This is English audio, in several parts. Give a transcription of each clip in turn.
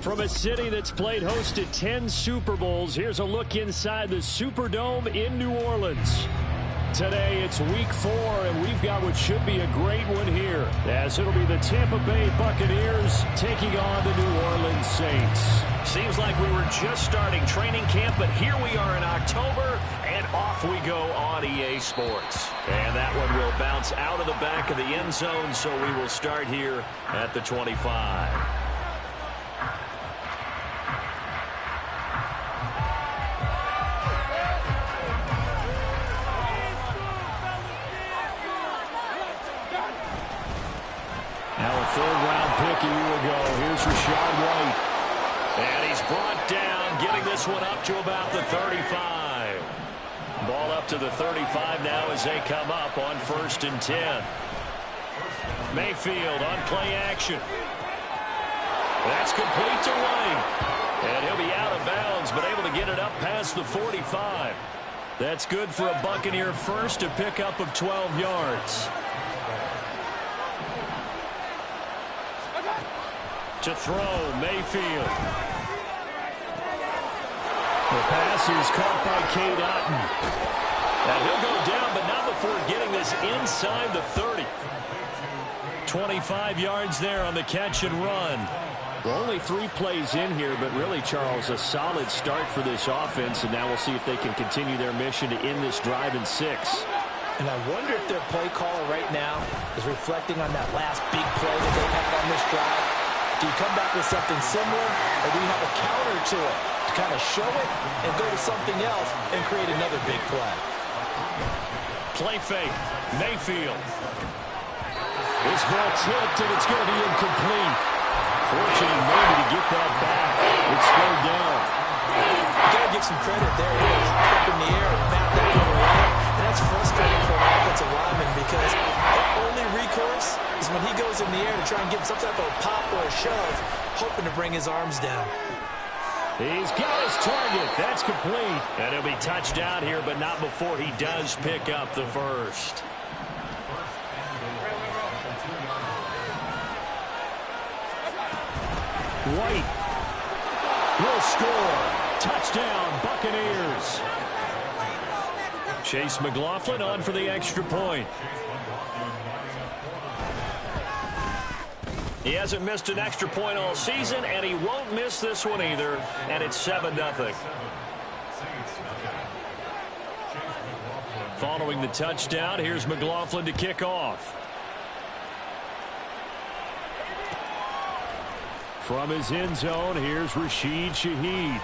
From a city that's played host to 10 Super Bowls, here's a look inside the Superdome in New Orleans. Today, it's week 4, and we've got what should be a great one here, as it'll be the Tampa Bay Buccaneers taking on the New Orleans Saints. Seems like we were just starting training camp, but here we are in October, and off we go on EA Sports. And that one will bounce out of the back of the end zone, so we will start here at the 25. Now a third-round pick a year ago. Here's Rashad White. And he's brought down, getting this one up to about the 35. Ball up to the 35 now as they come up on 1st and 10. Mayfield on play action. That's complete to White. And he'll be out of bounds, but able to get it up past the 45. That's good for a Buccaneer first, a pickup of 12 yards. To throw, Mayfield. The pass is caught by Cade Otton. And he'll go down, but not before getting this inside the 30. 25 yards there on the catch and run. Well, only 3 plays in here, but really, Charles, a solid start for this offense, and now we'll see if they can continue their mission to end this drive in 6. And I wonder if their play caller right now is reflecting on that last big play that they had on this drive. Do you come back with something similar, or do you have a counter to it to kind of show it and go to something else and create another big play? Play fake, Mayfield. This ball tipped, and it's going to be incomplete. Fortunate maybe to get that back. It's slowed down. You got to give some credit there. He was up in the air and bat that one away. And that's frustrating for an offensive lineman because the only recourse is when he goes in the air to try and get some type of a pop or a shove, hoping to bring his arms down. He's got his target. That's complete. And he'll be touched down here, but not before he does pick up the first. White will score. Touchdown, Buccaneers. Chase McLaughlin on for the extra point. He hasn't missed an extra point all season, and he won't miss this one either, and it's 7-0. Following the touchdown, here's McLaughlin to kick off. From his end zone, here's Rashid Shaheed.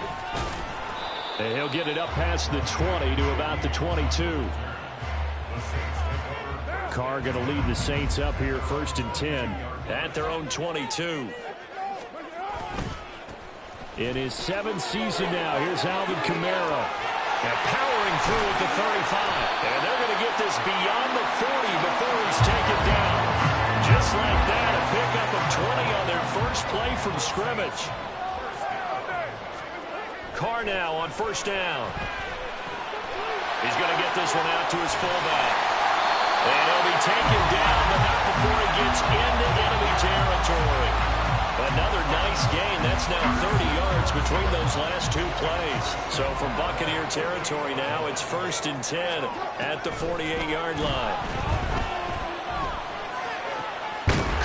And he'll get it up past the 20 to about the 22. Carr going to lead the Saints up here 1st and 10. At their own 22. In his 7th season now, here's Alvin Kamara. And powering through at the 35. And they're going to get this beyond the 40 before he's taken down. Just like that, a pickup of 20 on their first play from scrimmage. Carr now on 1st down. He's going to get this one out to his fullback. And he'll be taken down, but not before he gets into enemy territory. Another nice gain. That's now 30 yards between those last 2 plays. So from Buccaneer territory now, it's 1st and 10 at the 48-yard line.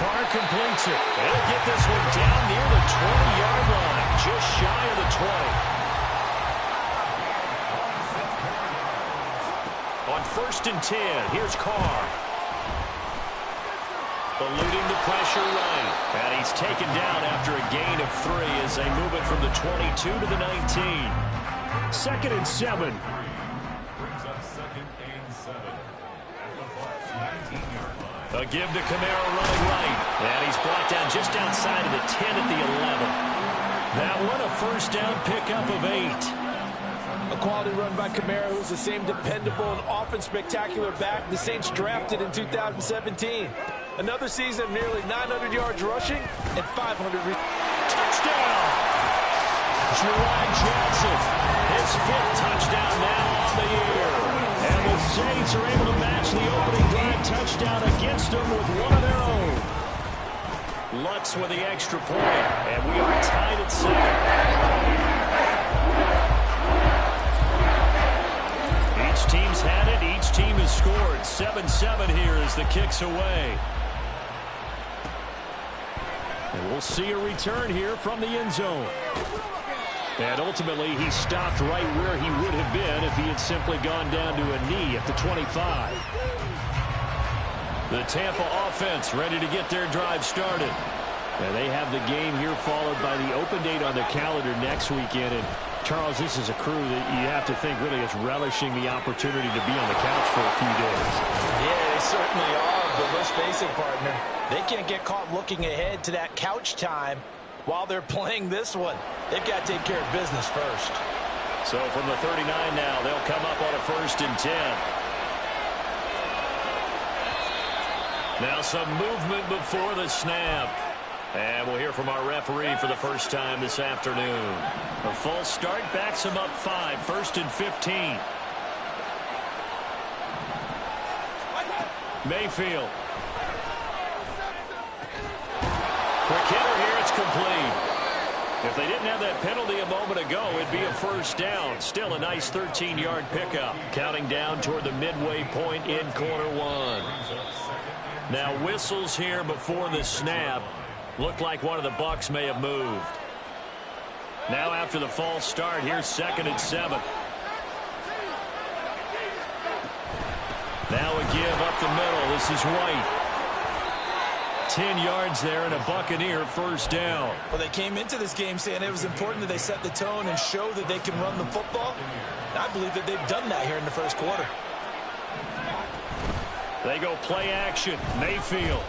Carr completes it. He'll get this one down near the 20-yard line, just shy of the 20. On 1st and 10, here's Carr. Eluding the pressure right. And he's taken down after a gain of 3 as they move it from the 22 to the 19. 2nd and 7. A give to Kamara running right. And he's brought down just outside of the 10 at the 11. That one a 1st down pickup of 8. A quality run by Kamara, who's the same dependable and often spectacular back the Saints drafted in 2017. Another season of nearly 900 yards rushing and 500 touchdown! Juwan Johnson, his 5th touchdown now on the year. And the Saints are able to match the opening drive touchdown against them with one of their own. Lutz with the extra point, and we are tied at 7. Each team's had it. Each team has scored. 7-7 here as the kick's away. And we'll see a return here from the end zone. And ultimately, he stopped right where he would have been if he had simply gone down to a knee at the 25. The Tampa offense ready to get their drive started. And they have the game here followed by the open date on their calendar next weekend. And Charles, this is a crew that you have to think really is relishing the opportunity to be on the couch for a few days. Yeah, they certainly are, but let's face it, partner. They can't get caught looking ahead to that couch time while they're playing this one. They've got to take care of business first. So from the 39 now, they'll come up on a 1st and 10. Now some movement before the snap. And we'll hear from our referee for the first time this afternoon. A false start backs him up 5, 1st and 15. Mayfield. Quick hitter here, it's complete. If they didn't have that penalty a moment ago, it'd be a 1st down. Still a nice 13-yard pickup. Counting down toward the midway point in quarter 1. Now whistles here before the snap. Looked like one of the Bucs may have moved. Now after the false start, here's 2nd and 7. Now a give up the middle. This is White. 10 yards there and a Buccaneer 1st down. Well, they came into this game saying it was important that they set the tone and show that they can run the football. And I believe that they've done that here in the 1st quarter. They go play action. Mayfield.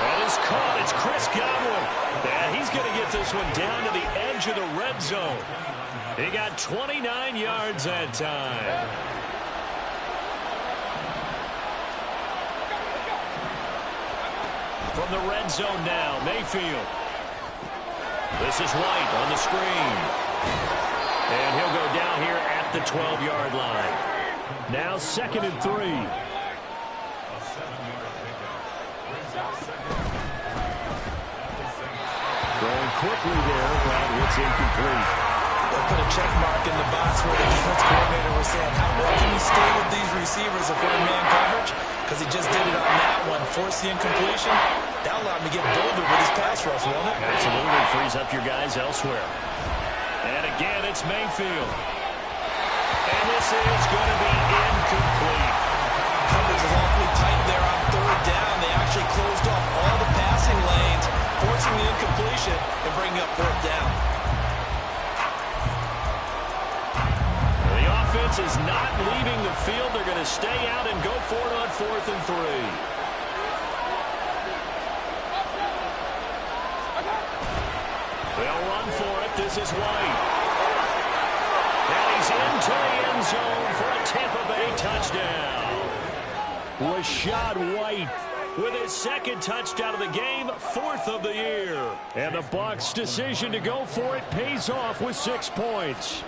That is caught. It's Chris Godwin. And he's going to get this one down to the edge of the red zone. He got 29 yards that time. From the red zone now, Mayfield. This is White on the screen. And he'll go down here at the 12-yard line. Now 2nd and 3. Throwing quickly there, but it's incomplete. They'll put a check mark in the box where the defense coordinator was saying, how well can we stay with these receivers if we're in man coverage? Because he just did it on that one. Force the incompletion. That allowed him to get bolder with his pass rush, won't it? Absolutely. Frees up your guys elsewhere. And again, it's Mayfield. And this is going to be incomplete. Coverage is awfully tight there on 3rd down. They actually closed off all the passing lanes, forcing the incompletion and bringing up 4th down. The offense is not leaving the field. They're going to stay out and go for it on 4th and 3. They'll run for it. This is White. And he's into the end zone for a Tampa Bay touchdown. Rashad White with his 2nd touchdown of the game, 4th of the year. And the Bucs' decision to go for it pays off with 6 points.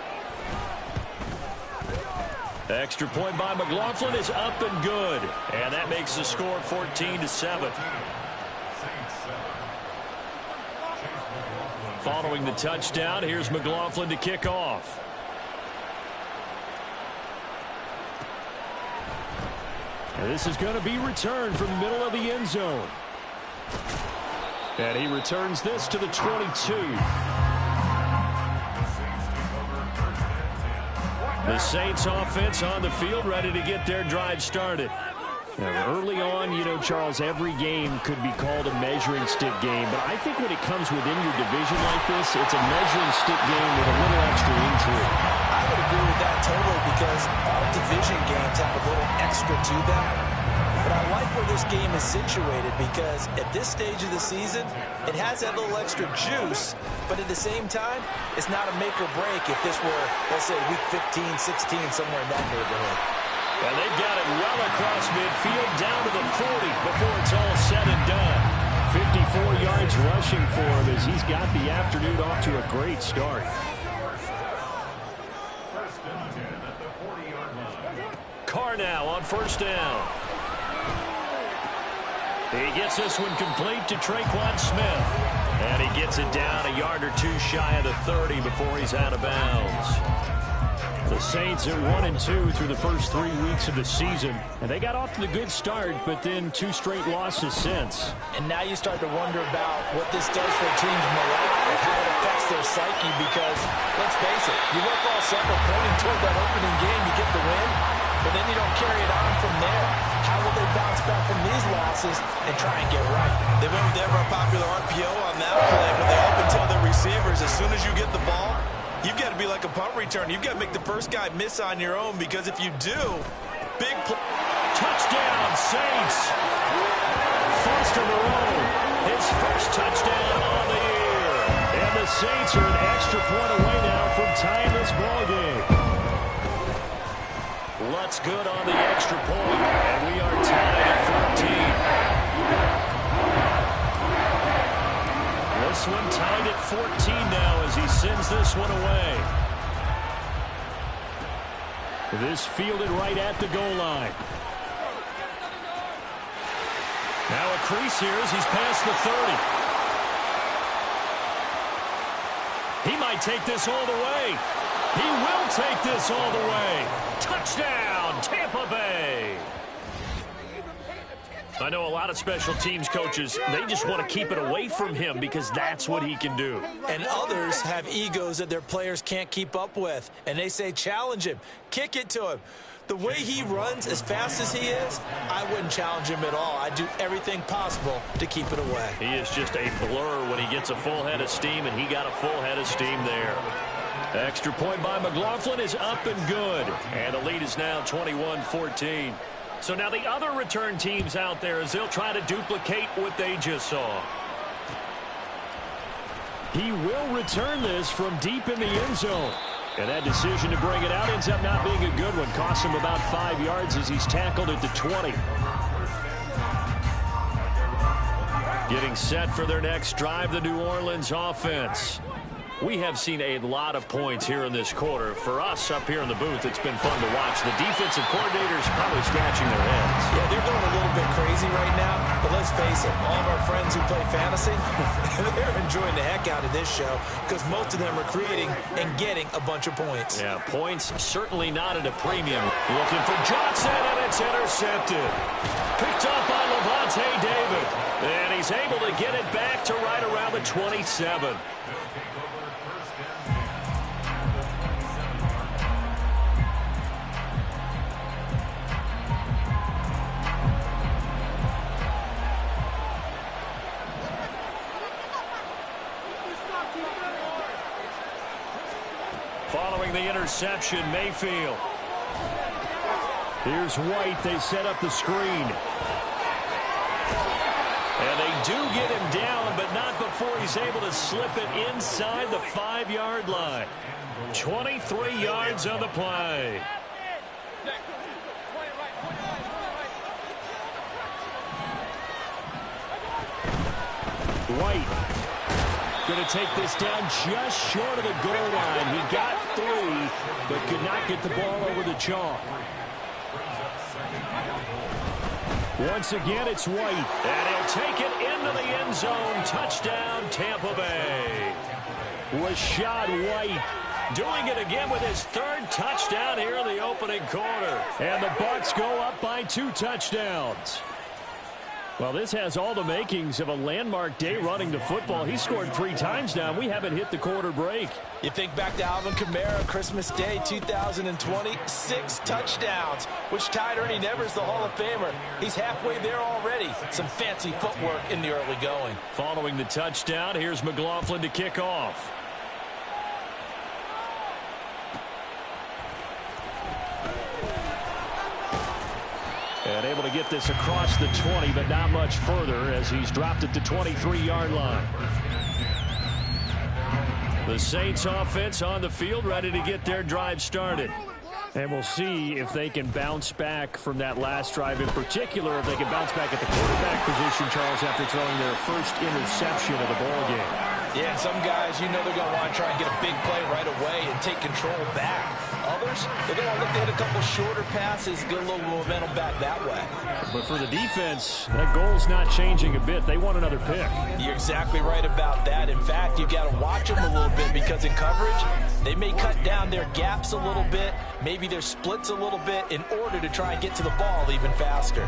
Extra point by McLaughlin is up and good. And that makes the score 14-7. Following the touchdown, here's McLaughlin to kick off. And this is going to be returned from the middle of the end zone. And he returns this to the 22. The Saints offense on the field ready to get their drive started. Now, early on, you know, Charles, every game could be called a measuring stick game. But I think when it comes within your division like this, it's a measuring stick game with a little extra intrigue. I would agree with that totally because all division games have a little extra to them. But I like where this game is situated because at this stage of the season, it has that little extra juice, but at the same time, it's not a make or break if this were, let's say, week 15, 16, somewhere in that neighborhood. And they've got it well across midfield down to the 40 before it's all said and done. 54 yards rushing for him as he's got the afternoon off to a great start. Carr now on first down. He gets this one complete to Traquan Smith. And he gets it down a yard or two shy of the 30 before he's out of bounds. The Saints are 1-2 through the first 3 weeks of the season. And they got off to the good start, but then 2 straight losses since. And now you start to wonder about what this does for a team's morale and how it affects their psyche because, let's face it, you work all summer pointing toward that opening game, you get the win, but then you don't carry it on from there. How will they bounce back from these losses and try and get right? They went with their popular RPO on that play, but they up until their receivers. As soon as you get the ball, you've got to be like a punt return. You've got to make the first guy miss on your own because if you do, big play. Touchdown, Saints. Foster Moreau, his first touchdown on the year. And the Saints are an extra point away now from tying this ball game. Lutz good on the extra point, and we are tied at 14. This one tied at 14 now as he sends this one away. This fielded right at the goal line. Now a crease here as he's past the 30. He might take this all the way. He will take this all the way. Touchdown, Tampa Bay. I know a lot of special teams coaches, they just want to keep it away from him because that's what he can do. And others have egos that their players can't keep up with. And they say, challenge him, kick it to him. The way he runs as fast as he is, I wouldn't challenge him at all. I'd do everything possible to keep it away. He is just a blur when he gets a full head of steam, and he got a full head of steam there. Extra point by McLaughlin is up and good. And the lead is now 21-14. So now the other return teams out there as they'll try to duplicate what they just saw. He will return this from deep in the end zone. And that decision to bring it out ends up not being a good one. Costs him about 5 yards as he's tackled at the 20. Getting set for their next drive, the New Orleans offense. We have seen a lot of points here in this quarter. For us up here in the booth, it's been fun to watch. The defensive coordinators probably scratching their heads. Yeah, they're going a little bit crazy right now. But let's face it, all of our friends who play fantasy, they're enjoying the heck out of this show because most of them are creating and getting a bunch of points. Yeah, points certainly not at a premium. Looking for Johnson, and it's intercepted. Picked up by Levante David. And he's able to get it back to right around the 27. Following the interception, Mayfield. Here's White. They set up the screen. And they do get him down, but not before he's able to slip it inside the 5-yard line. 23 yards on the play. White going to take this down just short of the goal line. He got 3, but could not get the ball over the chalk. Once again, it's White. And he'll take it into the end zone. Touchdown, Tampa Bay. Rashad White doing it again with his 3rd touchdown here in the opening quarter. And the Bucs go up by 2 touchdowns. Well, this has all the makings of a landmark day running the football. He scored 3 times now. We haven't hit the quarter break. You think back to Alvin Kamara, Christmas Day 2020, 6 touchdowns, which tied Ernie Nevers, the Hall of Famer. He's halfway there already. Some fancy footwork in the early going. Following the touchdown, here's McLaughlin to kick off. And able to get this across the 20, but not much further as he's dropped it to 23-yard line. The Saints offense on the field, ready to get their drive started. And we'll see if they can bounce back from that last drive, in particular if they can bounce back at the quarterback position, Charles, after throwing their first interception of the ball game. Yeah, some guys, you know they're going to want to try and get a big play right away and take control back. Others, they're going to look to hit a couple shorter passes, get a little momentum back that way. But for the defense, that goal's not changing a bit. They want another pick. You're exactly right about that. In fact, you've got to watch them a little bit because in coverage, they may cut down their gaps a little bit, maybe their splits a little bit in order to try and get to the ball even faster.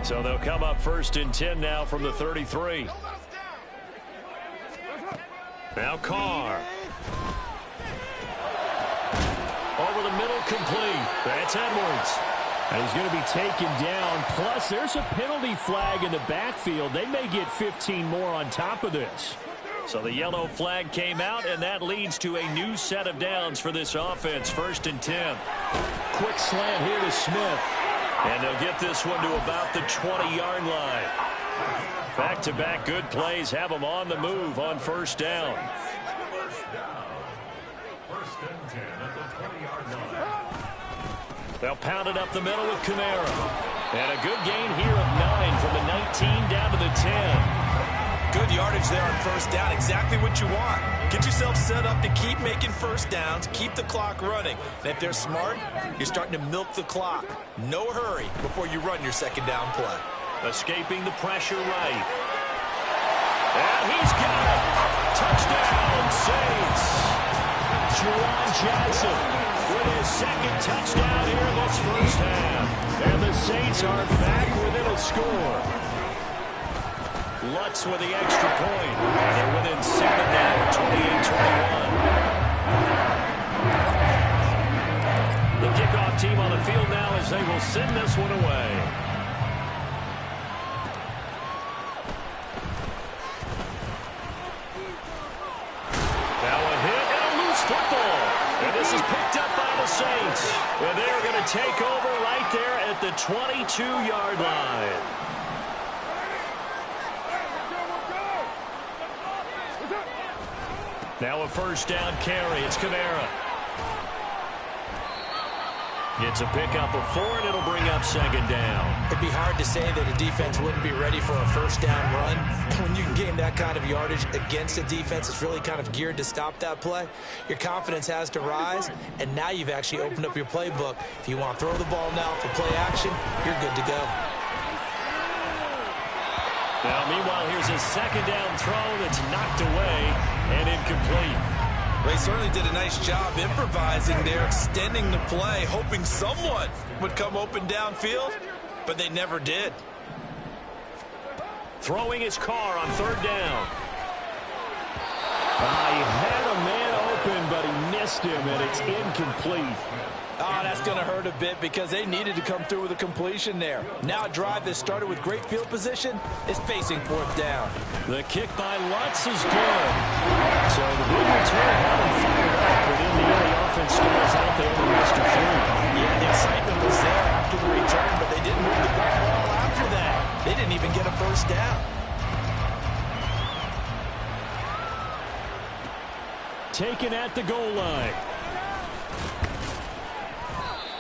So they'll come up 1st and 10 now from the 33. Now Carr. Over the middle, complete. That's Edwards. And he's going to be taken down. Plus, there's a penalty flag in the backfield. They may get 15 more on top of this. So the yellow flag came out, and that leads to a new set of downs for this offense. 1st and 10. Quick slant here to Smith. And they'll get this one to about the 20-yard line. Back-to-back good plays have them on the move on 1st down. They'll pound it up the middle with Kamara. And a good gain here of 9 from the 19 down to the 10. Good yardage there on 1st down. Exactly what you want. Get yourself set up to keep making 1st downs, keep the clock running. And if they're smart, you're starting to milk the clock. No hurry before you run your 2nd down play. Escaping the pressure right. And he's got it. Touchdown, Saints. Juwan Johnson with his 2nd touchdown here in this 1st half. And the Saints are back within a score. Lutz with the extra point. And they're within 7 now, 28-21. The kickoff team on the field now as they will send this one away. Football. And this is picked up by the Saints. And they are going to take over right there at the 22-yard line. Now a 1st down carry. It's Kamara. It's a pickup of 4, and it'll bring up 2nd down. It'd be hard to say that a defense wouldn't be ready for a 1st down run. When you can gain that kind of yardage against a defense that's really kind of geared to stop that play, your confidence has to rise, and now you've actually opened up your playbook. If you want to throw the ball now for play action, you're good to go. Now, meanwhile, here's a 2nd down throw that's knocked away and incomplete. They certainly did a nice job improvising there, extending the play, hoping someone would come open downfield, but they never did. Throwing his Carr on 3rd down. He had a man open, but he missed him, and it's incomplete. Oh, that's going to hurt a bit because they needed to come through with a completion there. Now a drive that started with great field position is facing 4th down. The kick by Lutz is good. So the big return had him fired up, but in the end, the offense scores out there the rest of 3. Yeah, the excitement was there after the return, but they didn't move the ball after that. They didn't even get a 1st down. Taken at the goal line.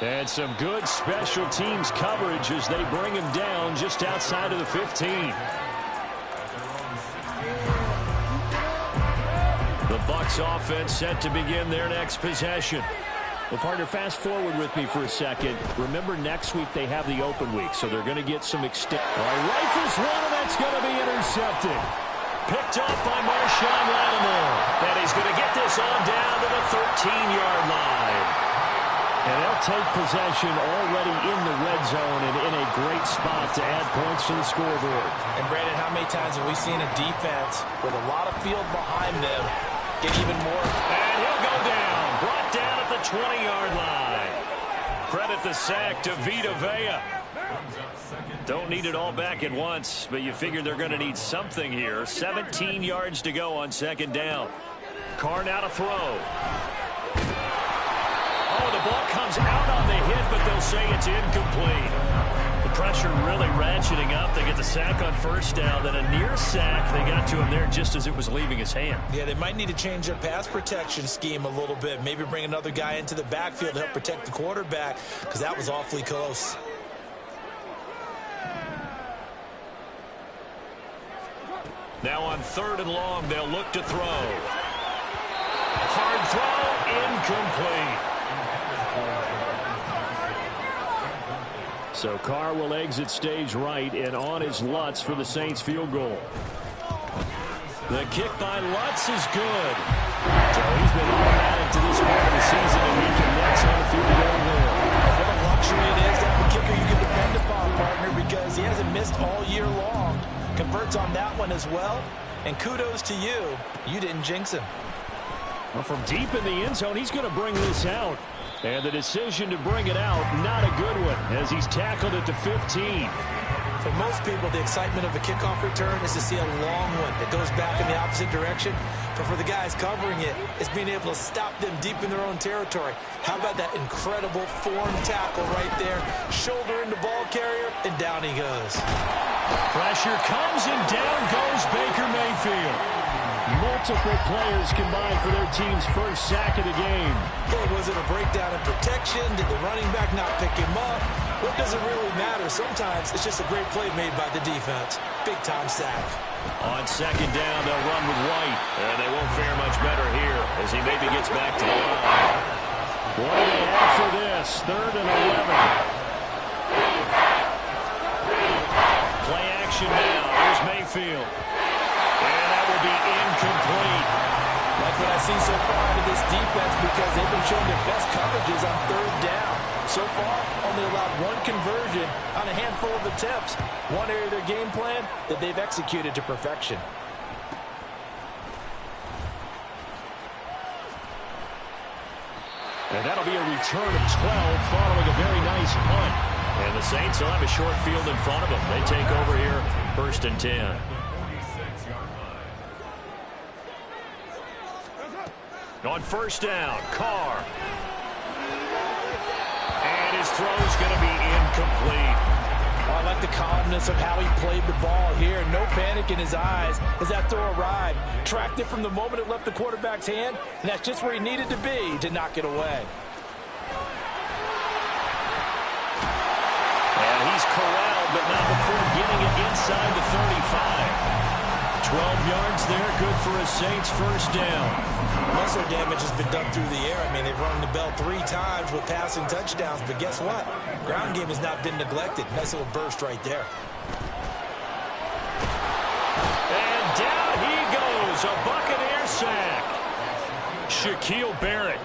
And some good special teams coverage as they bring him down just outside of the 15. The Bucs offense set to begin their next possession. Well, partner, fast forward with me for a second. Remember, next week they have the open week, so they're going to get some extent. Rifles one, and that's going to be intercepted. Picked up by Marshawn Lattimore. And he's going to get this on down to the 13-yard line. And they'll take possession already in the red zone and in a great spot to add points to the scoreboard. And, Brandon, how many times have we seen a defense with a lot of field behind them get even more? And he'll go down. Brought down at the 20-yard line. Credit the sack to Vita Vea. Don't need it all back at once, but you figure they're going to need something here. 17 yards to go on 2nd down. Carr now to throw. Oh, the ball comes out on the hit, but they'll say it's incomplete. pressure really ratcheting up. They get the sack on first down, then a near sack. They got to him there just as it was leaving his hand. Yeah, they might need to change their pass protection scheme a little bit. Maybe bring another guy into the backfield to help protect the quarterback, because that was awfully close. Now on 3rd and long, they'll look to throw. Hard throw, incomplete. So Carr will exit stage right, and on is Lutz for the Saints field goal. The kick by Lutz is good. So he's been automatic to this point of the season, and he connects on a field goal there. What a luxury it is to have a kicker you can depend upon, partner, because he hasn't missed all year long. Converts on that one as well, and kudos to you. You didn't jinx him. Well, from deep in the end zone, he's going to bring this out. And the decision to bring it out, not a good one, as he's tackled it to 15. For most people, the excitement of a kickoff return is to see a long one that goes back in the opposite direction. But for the guys covering it, it's being able to stop them deep in their own territory. How about that incredible form tackle right there? Shoulder in the ball carrier, and down he goes. Pressure comes, and down goes Baker Mayfield. Multiple players combined for their team's first sack of the game. Hey, was it a breakdown in protection? Did the running back not pick him up? What does it really matter? Sometimes it's just a great play made by the defense. Big-time sack. On 2nd down, they'll run with White. And they won't fare much better here as he maybe gets back to the line. What do they have for this? 3rd and 11. Play action now. Here's Mayfield. And that will be incomplete. Like what I've seen so far out of this defense, because they've been showing their best coverages on 3rd down. So far, only allowed one conversion on a handful of attempts. One area of their game plan that they've executed to perfection. And that'll be a return of 12 following a very nice punt. And the Saints will have a short field in front of them. They take over here, 1st and 10. On 1st down, Carr. And his throw's going to be incomplete. I like the calmness of how he played the ball here. No panic in his eyes as that throw arrived. Tracked it from the moment it left the quarterback's hand, and that's just where he needed to be to knock it away. And he's corralled, but not before getting it inside the 35. 12 yards there, good for a Saints first down. Most of their damage has been done through the air. I mean, they've rung the bell 3 times with passing touchdowns, but guess what? Ground game has not been neglected. Nice little burst right there. And down he goes, a Buccaneer sack. Shaquille Barrett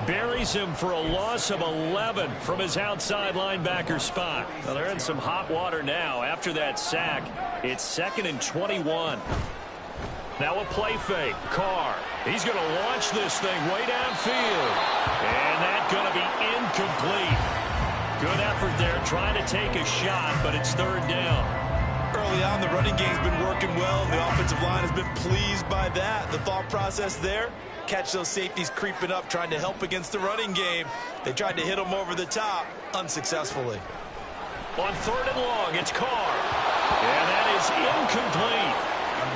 buries him for a loss of 11 from his outside linebacker spot. Well, they're in some hot water now. After that sack, it's 2nd and 21. Now a play fake. Carr. He's going to launch this thing way downfield. And that's going to be incomplete. Good effort there trying to take a shot, but it's 3rd down. Early on, the running game's been working well, and the offensive line has been pleased by that. The thought process there, catch those safeties creeping up, trying to help against the running game. They tried to hit them over the top, unsuccessfully. On 3rd and long, it's Carr. And that is incomplete.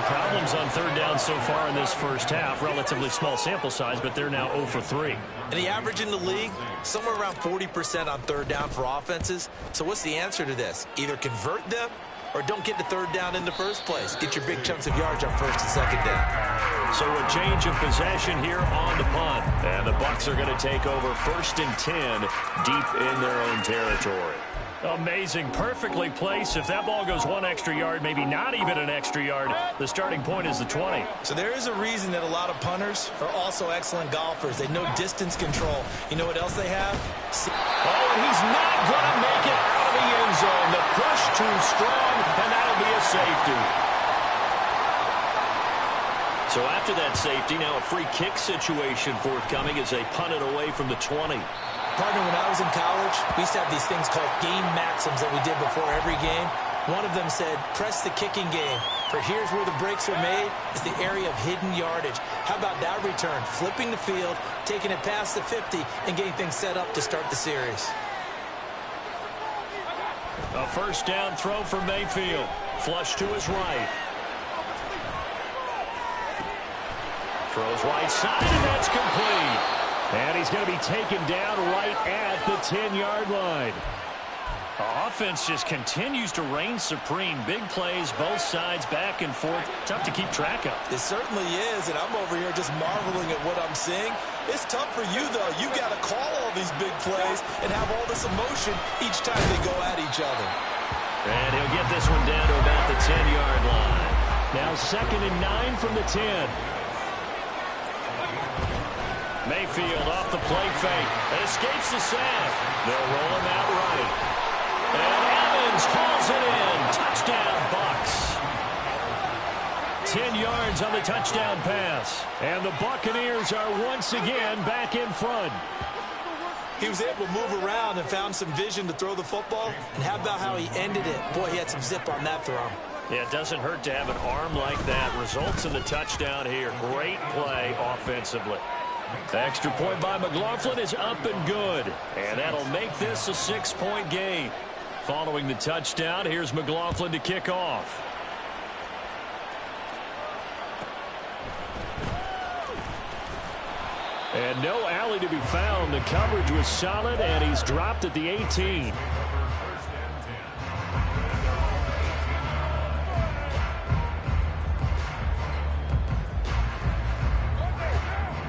Problems on 3rd down so far in this first half. Relatively small sample size, but they're now 0 for 3. And the average in the league, somewhere around 40% on 3rd down for offenses. So what's the answer to this? Either convert them or don't get the 3rd down in the first place. Get your big chunks of yards on 1st and 2nd down. So a change of possession here on the punt. And the Bucs are going to take over 1st and 10 deep in their own territory. Amazing. Perfectly placed. If that ball goes 1 extra yard, maybe not even an extra yard, the starting point is the 20. So there is a reason that a lot of punters are also excellent golfers. They know distance control. You know what else they have? Oh, and he's not going to make it out of the end zone. The push too strong, and that'll be a safety. So after that safety, now a free kick situation forthcoming as they punt it away from the 20. Partner, when I was in college, we used to have these things called game maxims that we did before every game. One of them said, press the kicking game. For here's where the breaks are made, is the area of hidden yardage. How about that return? Flipping the field, taking it past the 50, and getting things set up to start the series. A first down throw for Mayfield. Flush to his right. Throws right side, and that's complete. And he's going to be taken down right at the 10-yard line. Offense just continues to reign supreme. Big plays, both sides, back and forth. Tough to keep track of. It certainly is, and I'm over here just marveling at what I'm seeing. It's tough for you, though. You got to call all these big plays and have all this emotion each time they go at each other. And he'll get this one down to about the 10-yard line. Now 2nd and 9 from the 10. Mayfield off the play fake. Escapes the sack. They'll roll him out right. And Evans hauls it in. Touchdown, Bucs. 10 yards on the touchdown pass. And the Buccaneers are once again back in front. He was able to move around and found some vision to throw the football. And how about how he ended it? Boy, he had some zip on that throw. Yeah, it doesn't hurt to have an arm like that. Results in the touchdown here. Great play offensively. The extra point by McLaughlin is up and good. And that'll make this a 6-point game. Following the touchdown, here's McLaughlin to kick off. And no alley to be found. The coverage was solid, and he's dropped at the 18.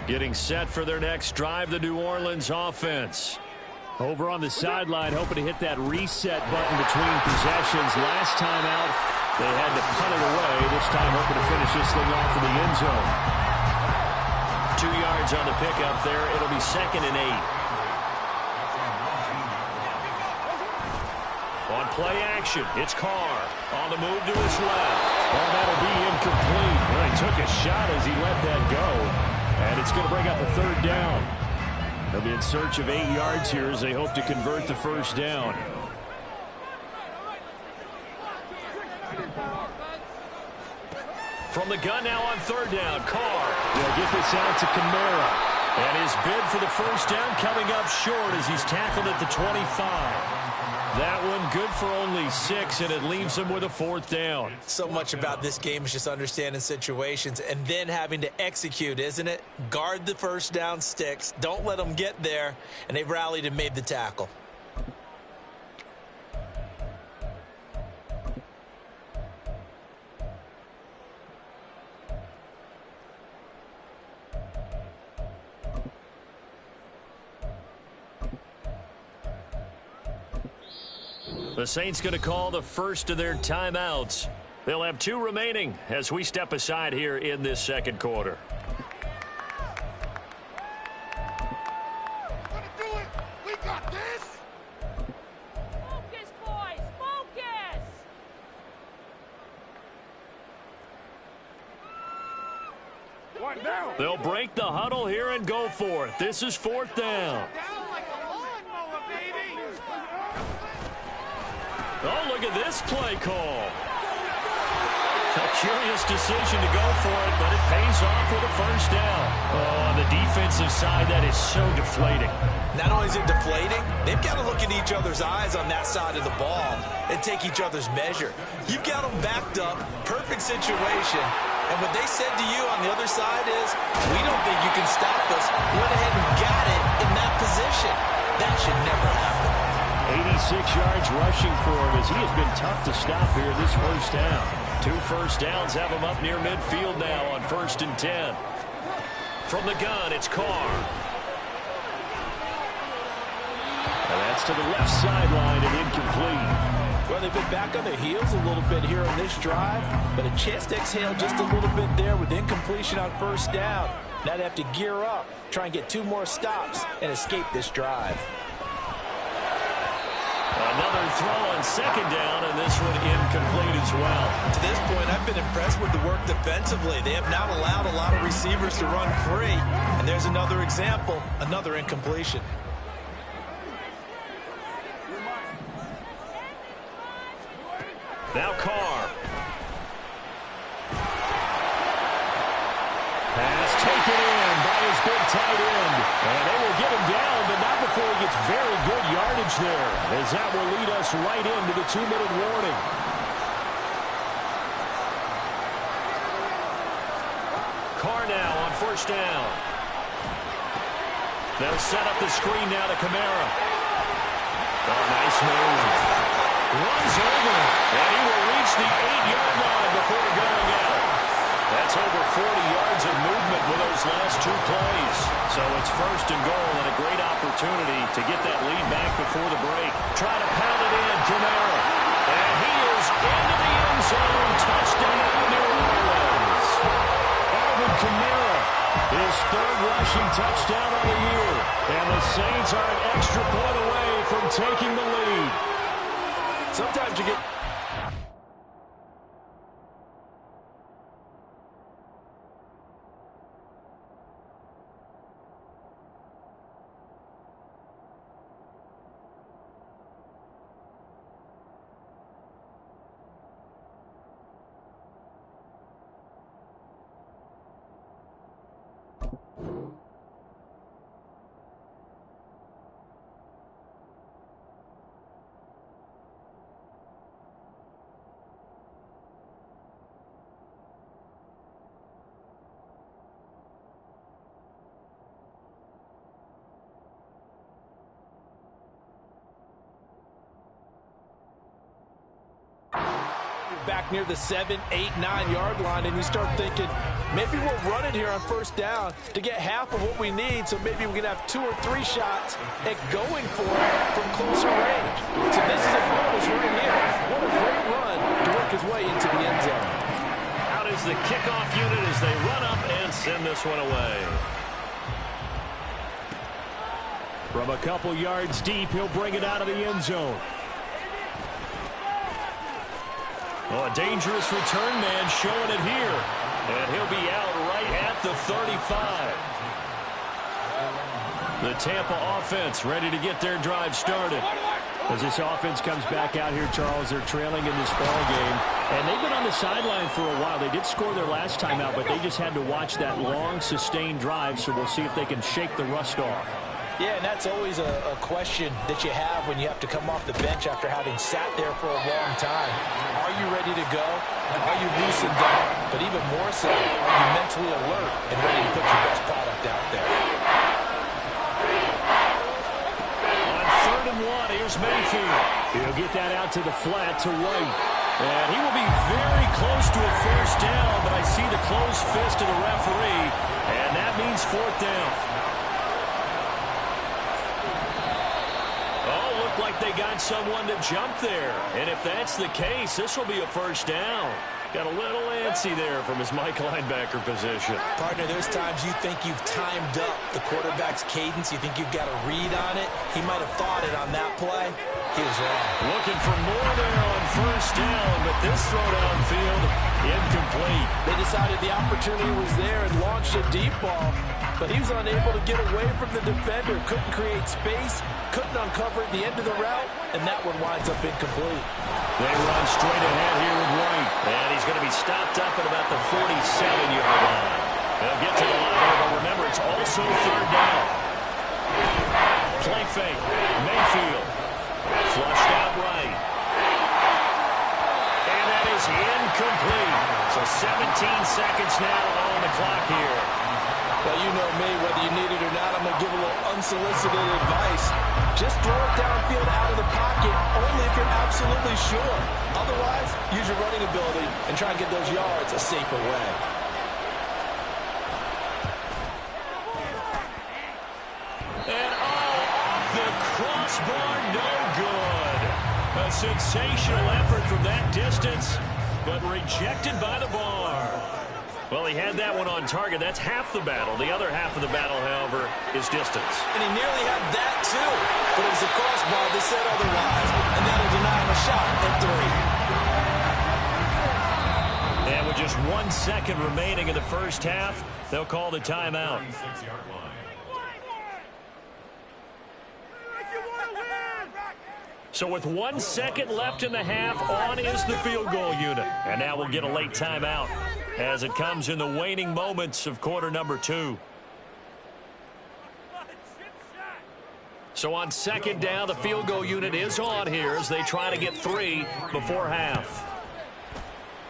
Getting set for their next drive, the New Orleans offense. Over on the sideline, hoping to hit that reset button between possessions. Last time out, they had to punt it away. This time, hoping to finish this thing off in the end zone. 2 yards on the pickup there. It'll be 2nd and 8. On play action, it's Carr. On the move to his left. Well, that'll be incomplete. Well, he took a shot as he let that go. And it's going to bring up a 3rd down. They'll be in search of 8 yards here as they hope to convert the first down. From the gun now on 3rd down, Carr. They'll get this out to Kamara. And his bid for the first down coming up short as he's tackled at the 25. That one good for only 6, and it leaves him with a 4th down. So much about this game is just understanding situations and then having to execute, isn't it? Guard the first down sticks. Don't let them get there. And they rallied and made the tackle. The Saints going to call the first of their timeouts. They'll have 2 remaining as we step aside here in this 2nd quarter. Gonna do it. We got this. Focus, boys. Focus. One down. They'll break the huddle here and go for it. This is 4th down. Down like a lawnmower, baby. Oh, look at this play call. A curious decision to go for it, but it pays off with a first down. Oh, on the defensive side, that is so deflating. Not only is it deflating, they've got to look in each other's eyes on that side of the ball and take each other's measure. You've got them backed up, perfect situation, and what they said to you on the other side is, we don't think you can stop us. Went ahead and got it in that position. That should never happen. 86 yards rushing for him as he has been tough to stop here this first down. 2 first downs have him up near midfield now on 1st and 10. From the gun, it's Carr. And that's to the left sideline and incomplete. Well, they've been back on their heels a little bit here on this drive, but a chance to exhale just a little bit there with incompletion on first down. Now they have to gear up, try and get 2 more stops, and escape this drive. Another throw on 2nd down, and this one incomplete as well. To this point, I've been impressed with the work defensively. They have not allowed a lot of receivers to run free. And there's another example, another incompletion. Now Carr. Pass taken in by his big tight end. And they will get him down, but not before he gets very good yardage there, as that will lead us right into the 2-minute warning. Carr now on first down. They'll set up the screen now to Kamara. Oh, nice move. Runs over, and he will reach the 8-yard line before going out. That's over 40 yards of movement with those last 2 plays. So it's first and goal and a great opportunity to get that lead back before the break. Try to pound it in, Kamara. And he is into the end zone. Touchdown, New Orleans. Alvin Kamara, his 3rd rushing touchdown of the year. And the Saints are an extra point away from taking the lead. Sometimes you get... back near the 7, 8, 9-yard line, and you start thinking, maybe we'll run it here on first down to get half of what we need, so maybe we can have 2 or 3 shots at going for it from closer range. So this is a bonus right here. What a great run to work his way into the end zone. Out is the kickoff unit as they run up and send this one away. From a couple yards deep, he'll bring it out of the end zone. Oh, a dangerous return man showing it here. And he'll be out right at the 35. The Tampa offense ready to get their drive started. As this offense comes back out here, Charles, they're trailing in this ball game. And they've been on the sideline for a while. They did score their last time out, but they just had to watch that long, sustained drive. So we'll see if they can shake the rust off. Yeah, and that's always a question that you have when you have to come off the bench after having sat there for a long time. Are you ready to go? Are you loosened up? But even more so, are you mentally alert and ready to put your best product out there? On 3rd and 1, here's Mayfield. He'll get that out to the flat to White. And he will be very close to a first down, but I see the closed fist of the referee, and that means 4th down. Like they got someone to jump there. And if that's the case, this will be a first down. Got a little antsy there from his Mike linebacker position. Partner, there's times you think you've timed up the quarterback's cadence. You think you've got a read on it. He might have thought it on that play. He was wrong. Looking for more there on first down, but this throw downfield, incomplete. They decided the opportunity was there and launched a deep ball, but he was unable to get away from the defender. Couldn't create space, couldn't uncover at the end of the route, and that one winds up incomplete. They run straight ahead here with White. And he's going to be stopped up at about the 47-yard line. They'll get to the line here, but remember, it's also 3rd down. Play fake. Mayfield. Flushed out right. And that is incomplete. So 17 seconds now on the clock here. Well, you know me, whether you need it or not, I'm going to give a little unsolicited advice. Just throw it downfield out of the pocket, only if you're absolutely sure. Otherwise, use your running ability and try and get those yards a safer way. And off the crossbar, no good. A sensational effort from that distance, but rejected by the bar. Well, he had that one on target. That's half the battle. The other half of the battle, however, is distance. And he nearly had that, too. But it was a crossbar that said otherwise, and that'll deny him a shot at 3. And with just 1 second remaining in the first half, they'll call the timeout. So with 1 second left in the half, on is the field goal unit. And now we'll get a late timeout as it comes in the waning moments of quarter number 2. So on second down, the field goal unit is on here as they try to get 3 before half.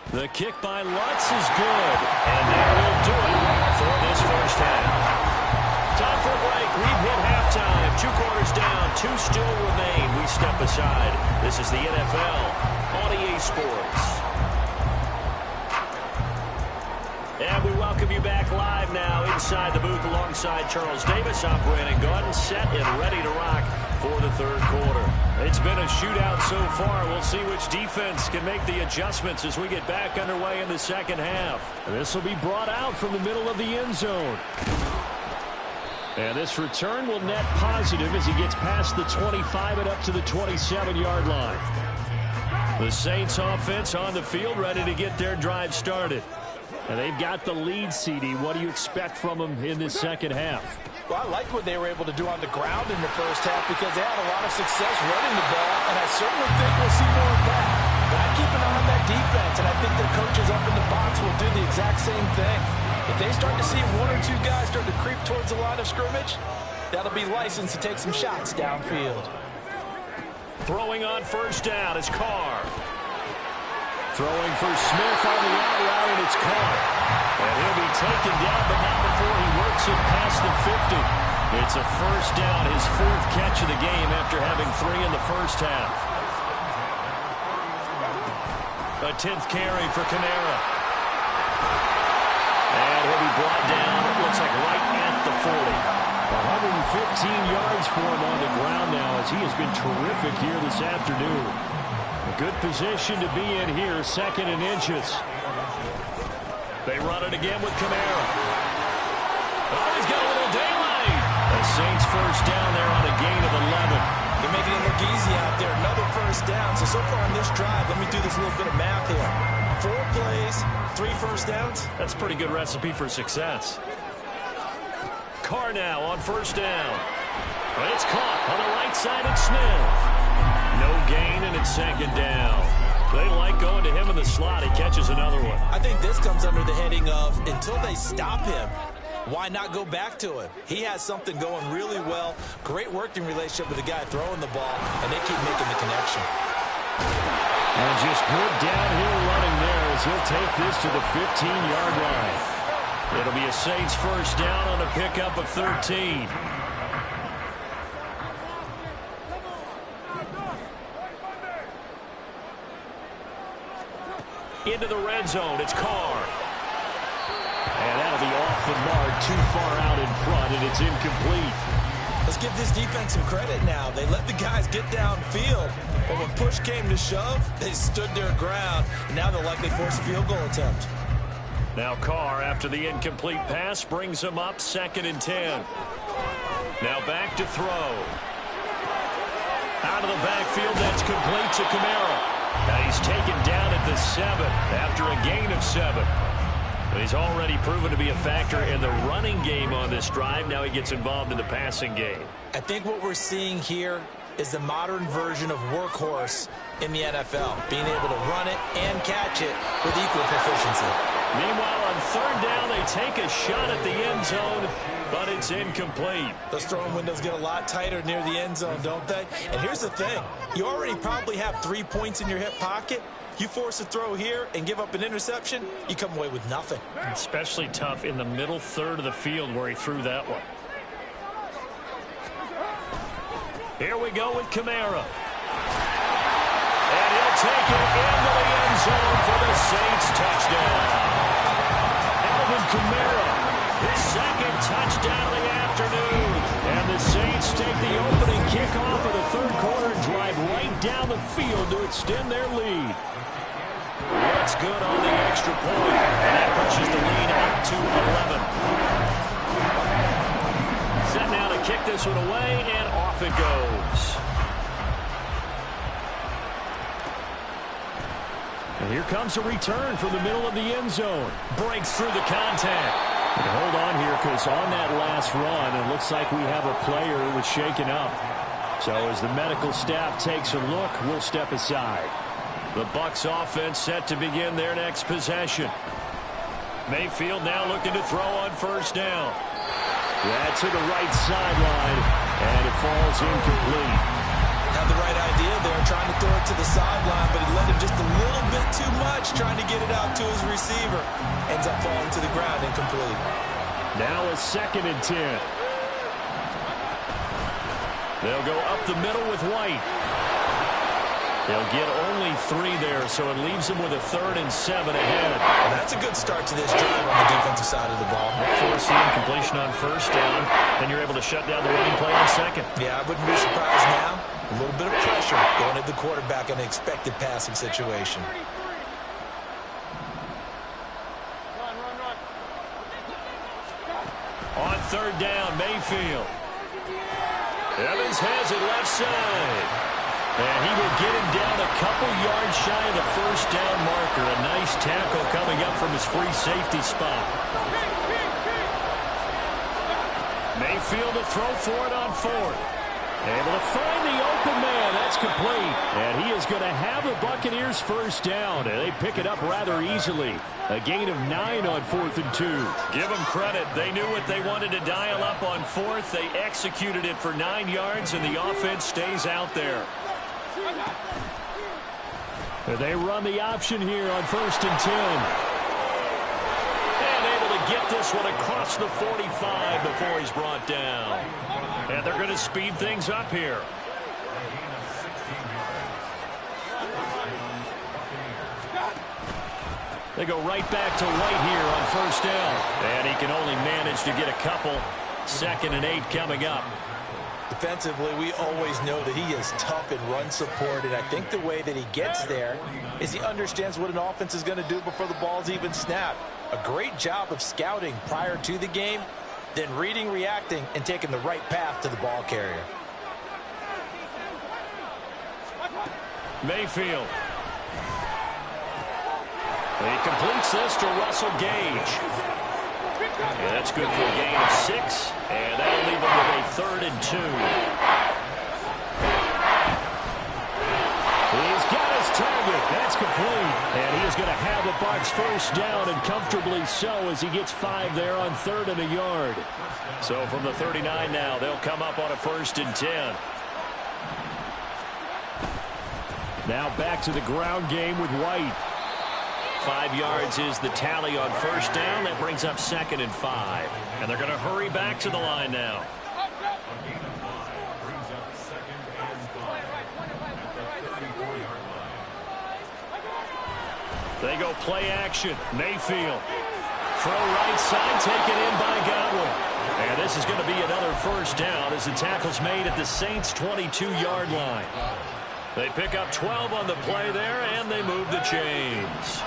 The kick by Lutz is good. And that will do it for this first half. Time for a break. We've hit halftime. 2 quarters down. 2 still remain. We step aside. This is the NFL on EA Sports. And we welcome you back live now inside the booth alongside Charles Davis. I'm Brandon Gaudin, set and ready to rock for the third quarter. It's been a shootout so far. We'll see which defense can make the adjustments as we get back underway in the second half. This will be brought out from the middle of the end zone. And this return will net positive as he gets past the 25 and up to the 27-yard line. The Saints offense on the field ready to get their drive started. And they've got the lead, CD. What do you expect from them in this second half? Well, I like what they were able to do on the ground in the first half because they had a lot of success running the ball, and I certainly think we'll see more of that. But I keep an eye on that defense, and I think their coaches up in the box will do the exact same thing. If they start to see 1 or 2 guys start to creep towards the line of scrimmage, that'll be licensed to take some shots downfield. Throwing on first down is Carr. Throwing for Smith on the out route, and it's caught. And he'll be taken down, but not before he works it past the 50. It's a first down, his 4th catch of the game after having 3 in the first half. A 10th carry for Kamara. And he'll be brought down, it looks like right at the 40. 115 yards for him on the ground now as he has been terrific here this afternoon. A good position to be in here, 2nd and inches. They run it again with Kamara. Oh, he's got a little daylight. The Saints first down there on a gain of 11. They're making it look easy out there. Another first down. So far on this drive, let me do this little bit of math here. 4 plays, 3 first downs. That's a pretty good recipe for success. Carr now on first down. It's caught on the right side of Smith. No gain, and it's 2nd down. They like going to him in the slot. He catches another one. I think this comes under the heading of until they stop him, why not go back to him? He has something going really well. Great working relationship with the guy throwing the ball, and they keep making the connection. And just good downhill running there as he'll take this to the 15-yard line. It'll be a Saints first down on a pickup of 13. Into the red zone, it's Carr. And that'll be off the mark, too far out in front, and it's incomplete. Let's give this defense some credit now. They let the guys get downfield, but when push came to shove, they stood their ground. Now they'll likely force a field goal attempt. Now Carr, after the incomplete pass, brings him up 2nd and 10. Now back to throw. Out of the backfield, that's complete to Kamara. Now he's taken down at the 7 after a gain of 7. But he's already proven to be a factor in the running game on this drive. Now he gets involved in the passing game. I think what we're seeing here is the modern version of workhorse in the NFL, being able to run it and catch it with equal proficiency. Meanwhile, on 3rd down, they take a shot at the end zone, but it's incomplete. Those throwing windows get a lot tighter near the end zone, don't they? And here's the thing. You already probably have 3 points in your hip pocket. You force a throw here and give up an interception, you come away with nothing. Especially tough in the middle 3rd of the field where he threw that one. Here we go with Kamara. And he'll take it into the end zone for the Saints touchdown. Kamara, his 2nd touchdown of the afternoon. And the Saints take the opening kickoff of the 3rd quarter and drive right down the field to extend their lead. That's good on the extra point, and that pushes the lead up to 11. Set now to kick this one away, and off it goes. And here comes a return from the middle of the end zone. Breaks through the contact. And hold on here, because on that last run, it looks like we have a player who was shaken up. So as the medical staff takes a look, we'll step aside. The Bucs offense set to begin their next possession. Mayfield now looking to throw on first down. Yeah, to the right sideline, and it falls incomplete. Had the right idea there, trying to throw it to the sideline, but he led him just a little bit too much, trying to get it out to his receiver. Ends up falling to the ground, incomplete. Now a 2nd and 10. They'll go up the middle with White. They'll get only 3 there, so it leaves them with a 3rd and 7 ahead. And that's a good start to this drive on the defensive side of the ball. Forcing completion on 1st down, then you're able to shut down the running play on 2nd. Yeah, I wouldn't be surprised now. A little bit of pressure going at the quarterback in an expected passing situation. On 3rd down, Mayfield. Evans has it left side. And he will get him down a couple yards shy of the 1st down marker. A nice tackle coming up from his free safety spot. Mayfield to throw for it on 4th. Able to find the open man. That's complete. And he is going to have the Buccaneers 1st down. And they pick it up rather easily. A gain of 9 on 4th and 2. Give them credit. They knew what they wanted to dial up on 4th. They executed it for 9 yards, and the offense stays out there. They run the option here on 1st and 10. And able to get this one across the 45 before he's brought down. And they're going to speed things up here. They go right back to White here on 1st down. And he can only manage to get a couple. 2nd and 8 coming up. Defensively, we always know that he is tough in run support, and I think the way that he gets there is he understands what an offense is going to do before the ball's even snapped. A great job of scouting prior to the game, then reading, reacting, and taking the right path to the ball carrier. Mayfield. He completes this to Russell Gage. And that's good for a gain of 6. And that'll leave him with a 3rd and 2. He's got his target. That's complete. And he is going to have the Bucs 1st down, and comfortably so, as he gets 5 there on 3rd and a yard. So from the 39 now, they'll come up on a 1st and 10. Now back to the ground game with White. 5 yards is the tally on 1st down. That brings up 2nd and 5. And they're going to hurry back to the line now. They go play action. Mayfield. Throw right side, taken in by Godwin. And this is going to be another 1st down as the tackle's made at the Saints' 22-yard line. They pick up 12 on the play there, and they move the chains.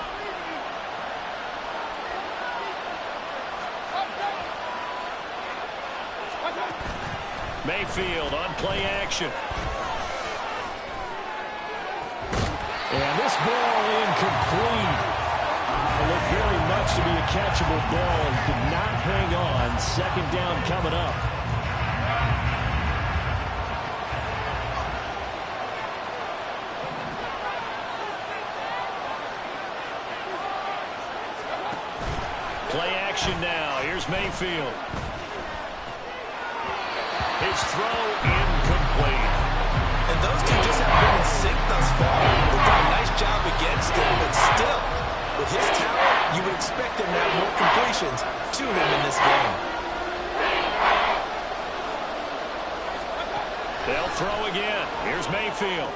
Mayfield on play action. And this ball incomplete. It looked very much to be a catchable ball and did not hang on. 2nd down coming up. Play action now. Here's Mayfield. His throw incomplete. And those two just have been in sync thus far. They've done a nice job against him, but still, with his talent, you would expect him to have more completions to him in this game. They'll throw again. Here's Mayfield.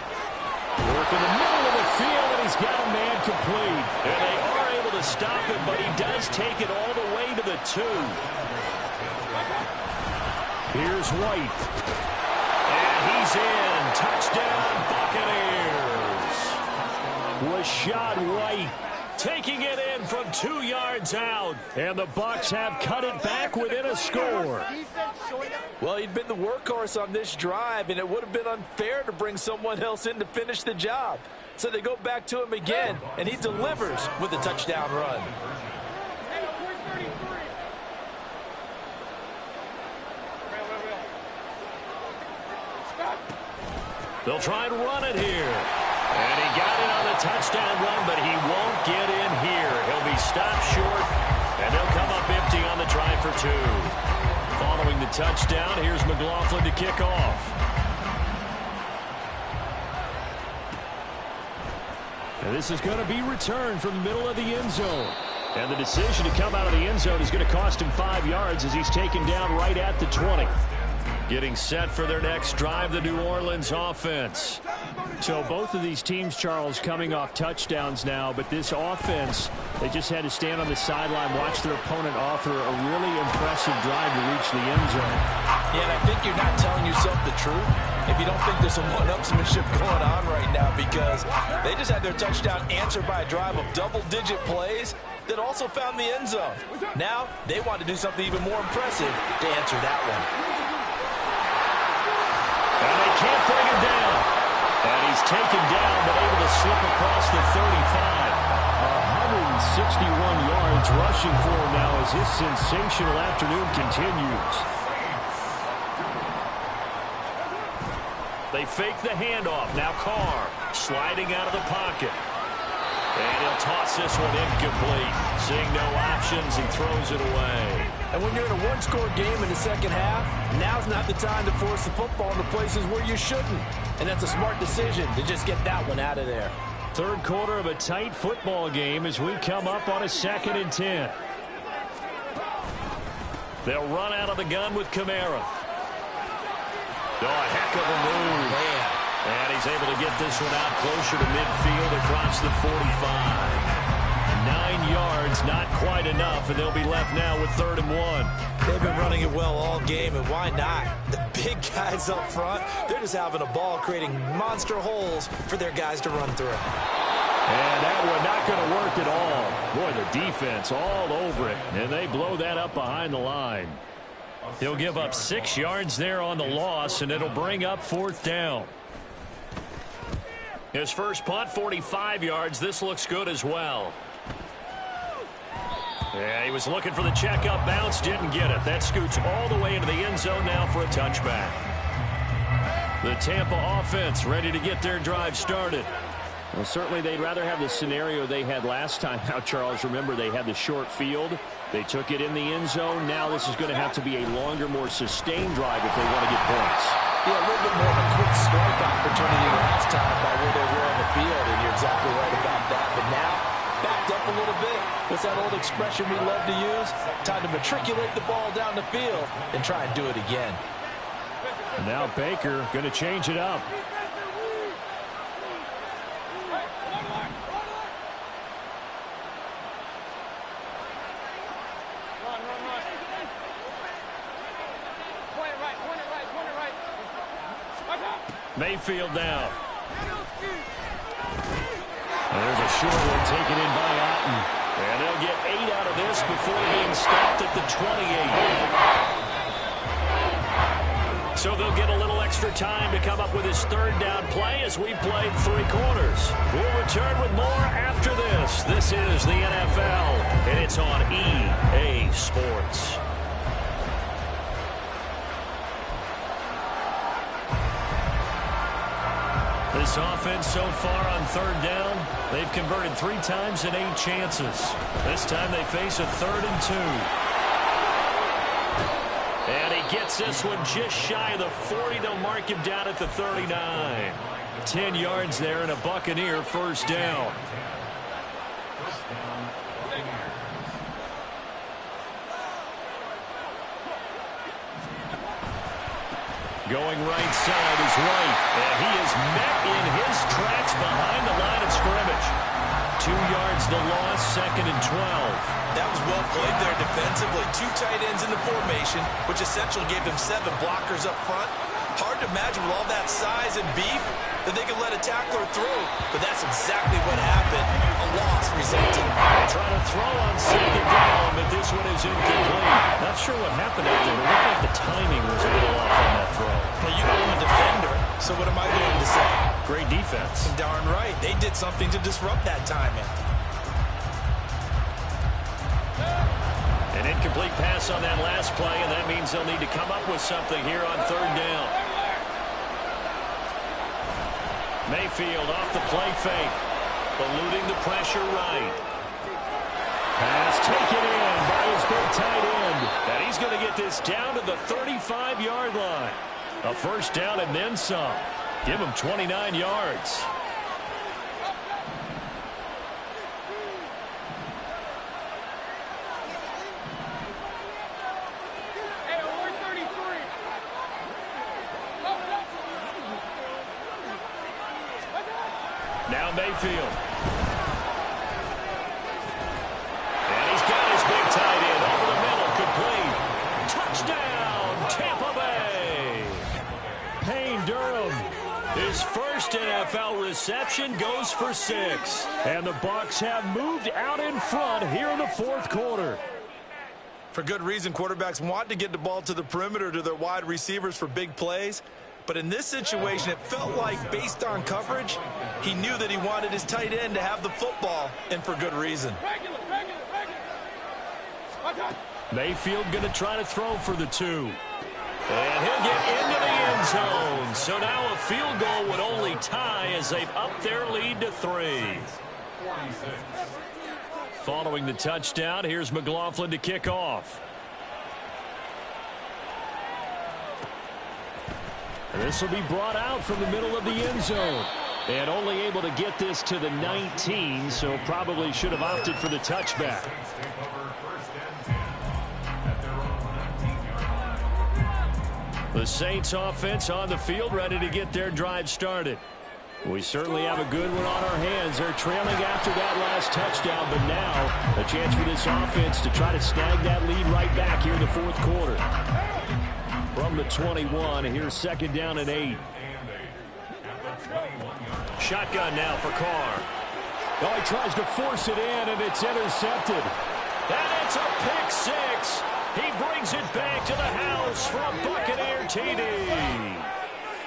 Work in the middle of the field, and he's got a man complete. And they are able to stop him, but he does take it all the way to the 2. Here's White. And he's in. Touchdown, Buccaneers. Rashad White taking it in from 2 yards out. And the Bucs have cut it back within a score. Well, he'd been the workhorse on this drive, and it would have been unfair to bring someone else in to finish the job. So they go back to him again, and he delivers with a touchdown run. They'll try and run it here. And he got it on the touchdown run, but he won't get in here. He'll be stopped short, and they'll come up empty on the try for 2. Following touchdown. Here's McLaughlin to kick off. And this is going to be returned from the middle of the end zone. And the decision to come out of the end zone is going to cost him 5 yards as he's taken down right at the 20. Getting set for their next drive, the New Orleans offense. So both of these teams, Charles, coming off touchdowns now, but this offense, they just had to stand on the sideline, watch their opponent offer a really impressive drive to reach the end zone. Yeah, and I think you're not telling yourself the truth if you don't think there's some one-upsmanship going on right now, because they just had their touchdown answered by a drive of double-digit plays that also found the end zone. Now they want to do something even more impressive to answer that one. And they can't bring him down. And he's taken down, but able to slip across the 35. 161 yards rushing for him now as his sensational afternoon continues. They fake the handoff. Now Carr sliding out of the pocket. And he'll toss this one incomplete. Seeing no options, he throws it away. And when you're in a one-score game in the second half, now's not the time to force the football into places where you shouldn't. And that's a smart decision to just get that one out of there. Third quarter of a tight football game as we come up on a 2nd and 10. They'll run out of the gun with Kamara. Oh, a heck of a move. Man. And he's able to get this one out closer to midfield across the 45. 9 yards, not quite enough, and they'll be left now with 3rd and 1. They've been running it well all game, and why not? The big guys up front, they're just having a ball, creating monster holes for their guys to run through. And that one not going to work at all. Boy, the defense all over it, and they blow that up behind the line. He'll give up 6 yards there on the loss, and it'll bring up 4th down. His first punt, 45 yards. This looks good as well. Yeah, he was looking for the checkup bounce, didn't get it. That scoots all the way into the end zone now for a touchback. The Tampa offense ready to get their drive started. Well, certainly they'd rather have the scenario they had last time. Now, Charles, remember they had the short field. They took it in the end zone. Now this is going to have to be a longer, more sustained drive if they want to get points. Yeah, a little bit more of a quick strike opportunity last time by where they were on the field, and you're exactly right about that. But now, backed up a little bit. What's that old expression we love to use? Time to matriculate the ball down the field and try and do it again. Now Baker going to change it up. Mayfield now. And there's a short one taken in by Otten. And they'll get 8 out of this before being stopped at the 28. So they'll get a little extra time to come up with his 3rd down play as we've played 3 quarters. We'll return with more after this. This is the NFL, and it's on EA Sports. This offense so far on 3rd down, they've converted 3 times in 8 chances. This time they face a 3rd and 2. And he gets this one just shy of the 40. They'll mark him down at the 39. 10 yards there and a Buccaneer 1st down. Going right side is White, and he is met in his tracks behind the line of scrimmage. 2 yards the loss, 2nd and 12. That was well played there defensively. 2 tight ends in the formation, which essentially gave them 7 blockers up front. Hard to imagine with all that size and beef that they could let a tackler through, but that's exactly what happened. A loss resulted. Trying to throw on 2nd down, but this one is incomplete. Not sure what happened out there, but it looked like the timing was a little off on that throw. Well, you know I'm a defender, so what am I going to say? Great defense. Darn right. They did something to disrupt that timing. An incomplete pass on that last play, and that means they'll need to come up with something here on 3rd down. Mayfield off the play fake, eluding the pressure right. Pass taken in by his big tight end. And he's going to get this this down to the 35-yard line. A first down and then some. Give him 29 yards. Now Mayfield. And he's got his big tight end over the middle, complete. Touchdown, Tampa Bay. Payne Durham, his first NFL reception, goes for 6. And the Bucs have moved out in front here in the fourth quarter. For good reason, quarterbacks want to get the ball to the perimeter to their wide receivers for big plays. But in this situation, it felt like, based on coverage, he knew that he wanted his tight end to have the football, and for good reason. Mayfield going to try to throw for the 2. And he'll get into the end zone. So now a field goal would only tie as they've upped their lead to 3. Following the touchdown, here's McLaughlin to kick off. This will be brought out from the middle of the end zone. And only able to get this to the 19, so probably should have opted for the touchback. The Saints offense on the field, ready to get their drive started. We certainly have a good one on our hands. They're trailing after that last touchdown, but now a chance for this offense to try to snag that lead right back here in the fourth quarter. From the 21, here's second down and 8. Shotgun now for Carr. Oh, he tries to force it in, and it's intercepted. And it's a pick 6. He brings it back to the house from Buccaneer TD.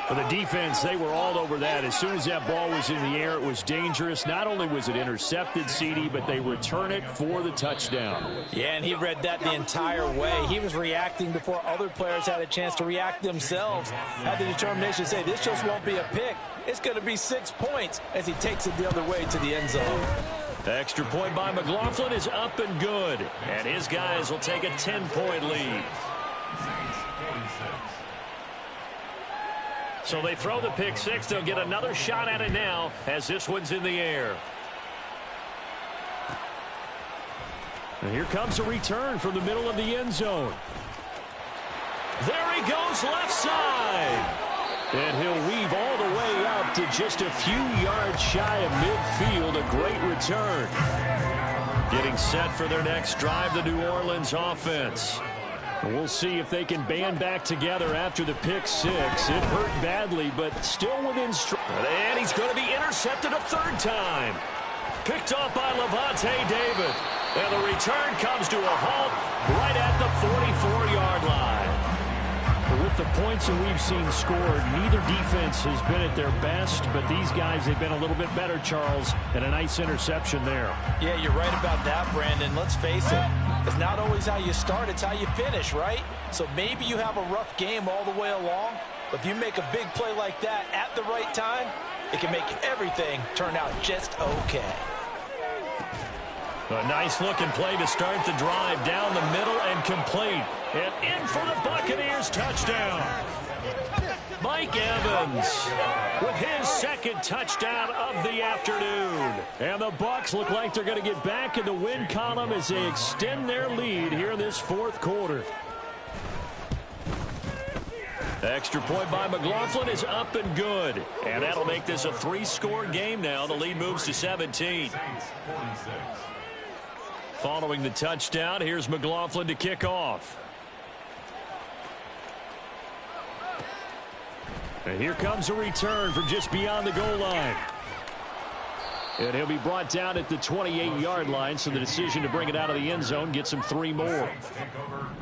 For the defense, they were all over that. As soon as that ball was in the air, it was dangerous. Not only was it intercepted, CD, but they return it for the touchdown. Yeah, and he read that the entire way. He was reacting before other players had a chance to react themselves. Had the determination to say, this just won't be a pick. It's going to be 6 points as he takes it the other way to the end zone. The extra point by McLaughlin is up and good. And his guys will take a 10-point lead. So they throw the pick 6. They'll get another shot at it now as this one's in the air. And here comes a return from the middle of the end zone. There he goes left side. And he'll weave all the way up to just a few yards shy of midfield. A great return. Getting set for their next drive, the New Orleans offense. We'll see if they can band back together after the pick 6. It hurt badly, but still within strike. And he's going to be intercepted a 3rd time. Picked off by Levante David. And the return comes to a halt right at the 44-yard line. With the points that we've seen scored, neither defense has been at their best, but these guys, they've been a little bit better, Charles, and a nice interception there. Yeah, you're right about that, Brandon. Let's face it. It's not always how you start, it's how you finish, right? So maybe you have a rough game all the way along, but if you make a big play like that at the right time, it can make everything turn out just okay. A nice-looking play to start the drive down the middle and complete. And in for the Buccaneers touchdown. Mike Evans with his 2nd touchdown of the afternoon. And the Bucs look like they're going to get back in the win column as they extend their lead here in this fourth quarter. The extra point by McLaughlin is up and good. And that'll make this a 3-score game now. The lead moves to 17. Following the touchdown, here's McLaughlin to kick off. And here comes a return from just beyond the goal line. And he'll be brought down at the 28-yard line, so the decision to bring it out of the end zone gets him 3 more.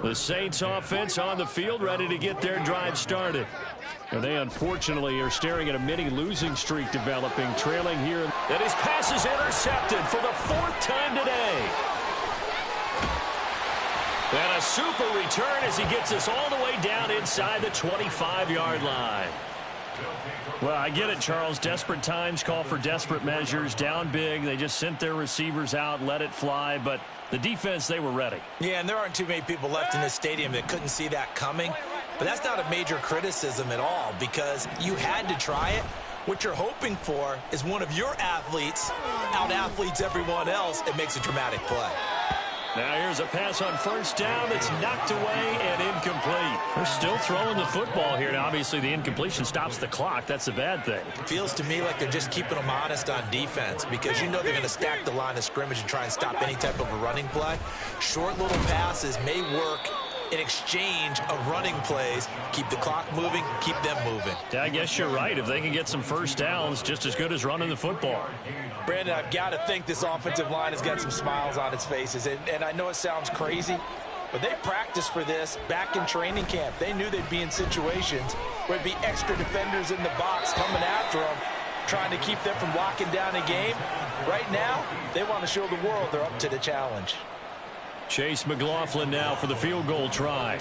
The Saints offense on the field, ready to get their drive started. And they unfortunately are staring at a mini losing streak developing, trailing here. And his pass is intercepted for the 4th time today. And a super return as he gets us all the way down inside the 25-yard line. Well, I get it, Charles. Desperate times call for desperate measures. Down big, they just sent their receivers out, let it fly, but the defense, they were ready. Yeah, and there aren't too many people left in this stadium that couldn't see that coming. But that's not a major criticism at all because you had to try it. What you're hoping for is one of your athletes out-athletes everyone else and makes a dramatic play. Now here's a pass on first down that's knocked away and incomplete. They're still throwing the football here. Now, obviously, the incompletion stops the clock. That's a bad thing. Feels to me like they're just keeping them honest on defense because you know they're going to stack the line of scrimmage and try and stop any type of a running play. Short little passes may work in exchange of running plays. Keep the clock moving, keep them moving. Yeah, I guess you're right. If they can get some first downs, just as good as running the football. Brandon, I've got to think this offensive line has got some smiles on its faces. And I know it sounds crazy, but they practiced for this back in training camp. They knew they'd be in situations where there'd be extra defenders in the box coming after them, trying to keep them from locking down a game. Right now, they want to show the world they're up to the challenge. Chase McLaughlin now for the field goal try.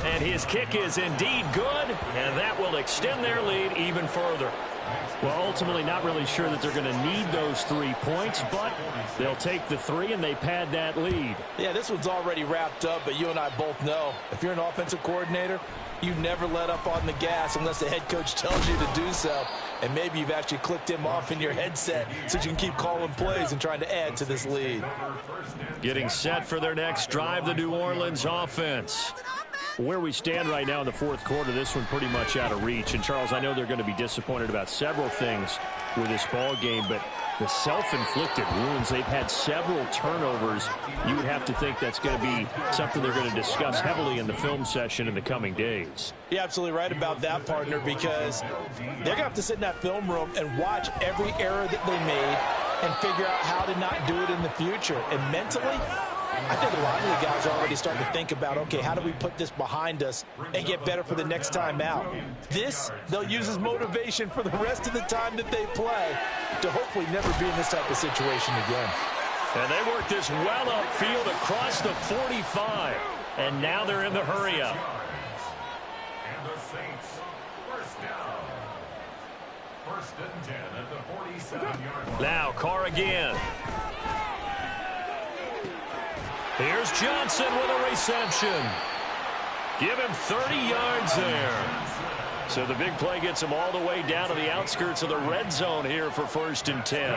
And his kick is indeed good, and that will extend their lead even further. Well, ultimately not really sure that they're going to need those 3 points, but they'll take the 3 and they pad that lead. Yeah, this one's already wrapped up, but you and I both know if you're an offensive coordinator, you never let up on the gas unless the head coach tells you to do so. And maybe you've actually clicked him off in your headset so you can keep calling plays and trying to add to this lead. Getting set for their next drive, the New Orleans offense. Where we stand right now in the fourth quarter, this one pretty much out of reach. And, Charles, I know they're going to be disappointed about several things with this ball game, but the self-inflicted wounds, they've had several turnovers. You would have to think that's going to be something they're going to discuss heavily in the film session in the coming days. You're absolutely right about that, partner, because they're going to have to sit in that film room and watch every error that they made and figure out how to not do it in the future. And mentally, I think a lot of the guys are already starting to think about, okay, how do we put this behind us and get better for the next time out? This, they'll use as motivation for the rest of the time that they play to hopefully never be in this type of situation again. And they work this well upfield across the 45. And now they're in the hurry-up. And the Saints, first down. First and 10 at the 47-yard line. Now Carr again. Here's Johnson with a reception. Give him 30 yards there. So the big play gets him all the way down to the outskirts of the red zone here for first and 10.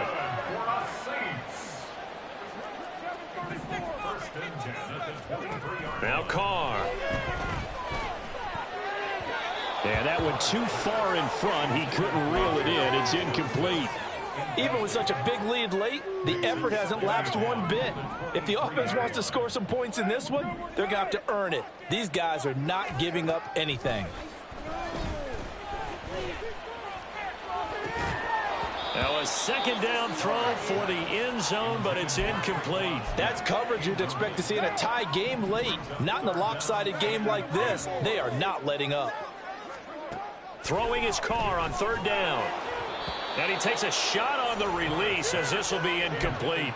Now Carr. And that went too far in front. He couldn't reel it in. It's incomplete. Even with such a big lead late, the effort hasn't lapsed one bit. If the offense wants to score some points in this one, they're going to have to earn it. These guys are not giving up anything. Now a second down throw for the end zone, but it's incomplete. That's coverage you'd expect to see in a tie game late. Not in a lopsided game like this. They are not letting up. Throwing his Carr on third down. And he takes a shot on the release as this will be incomplete.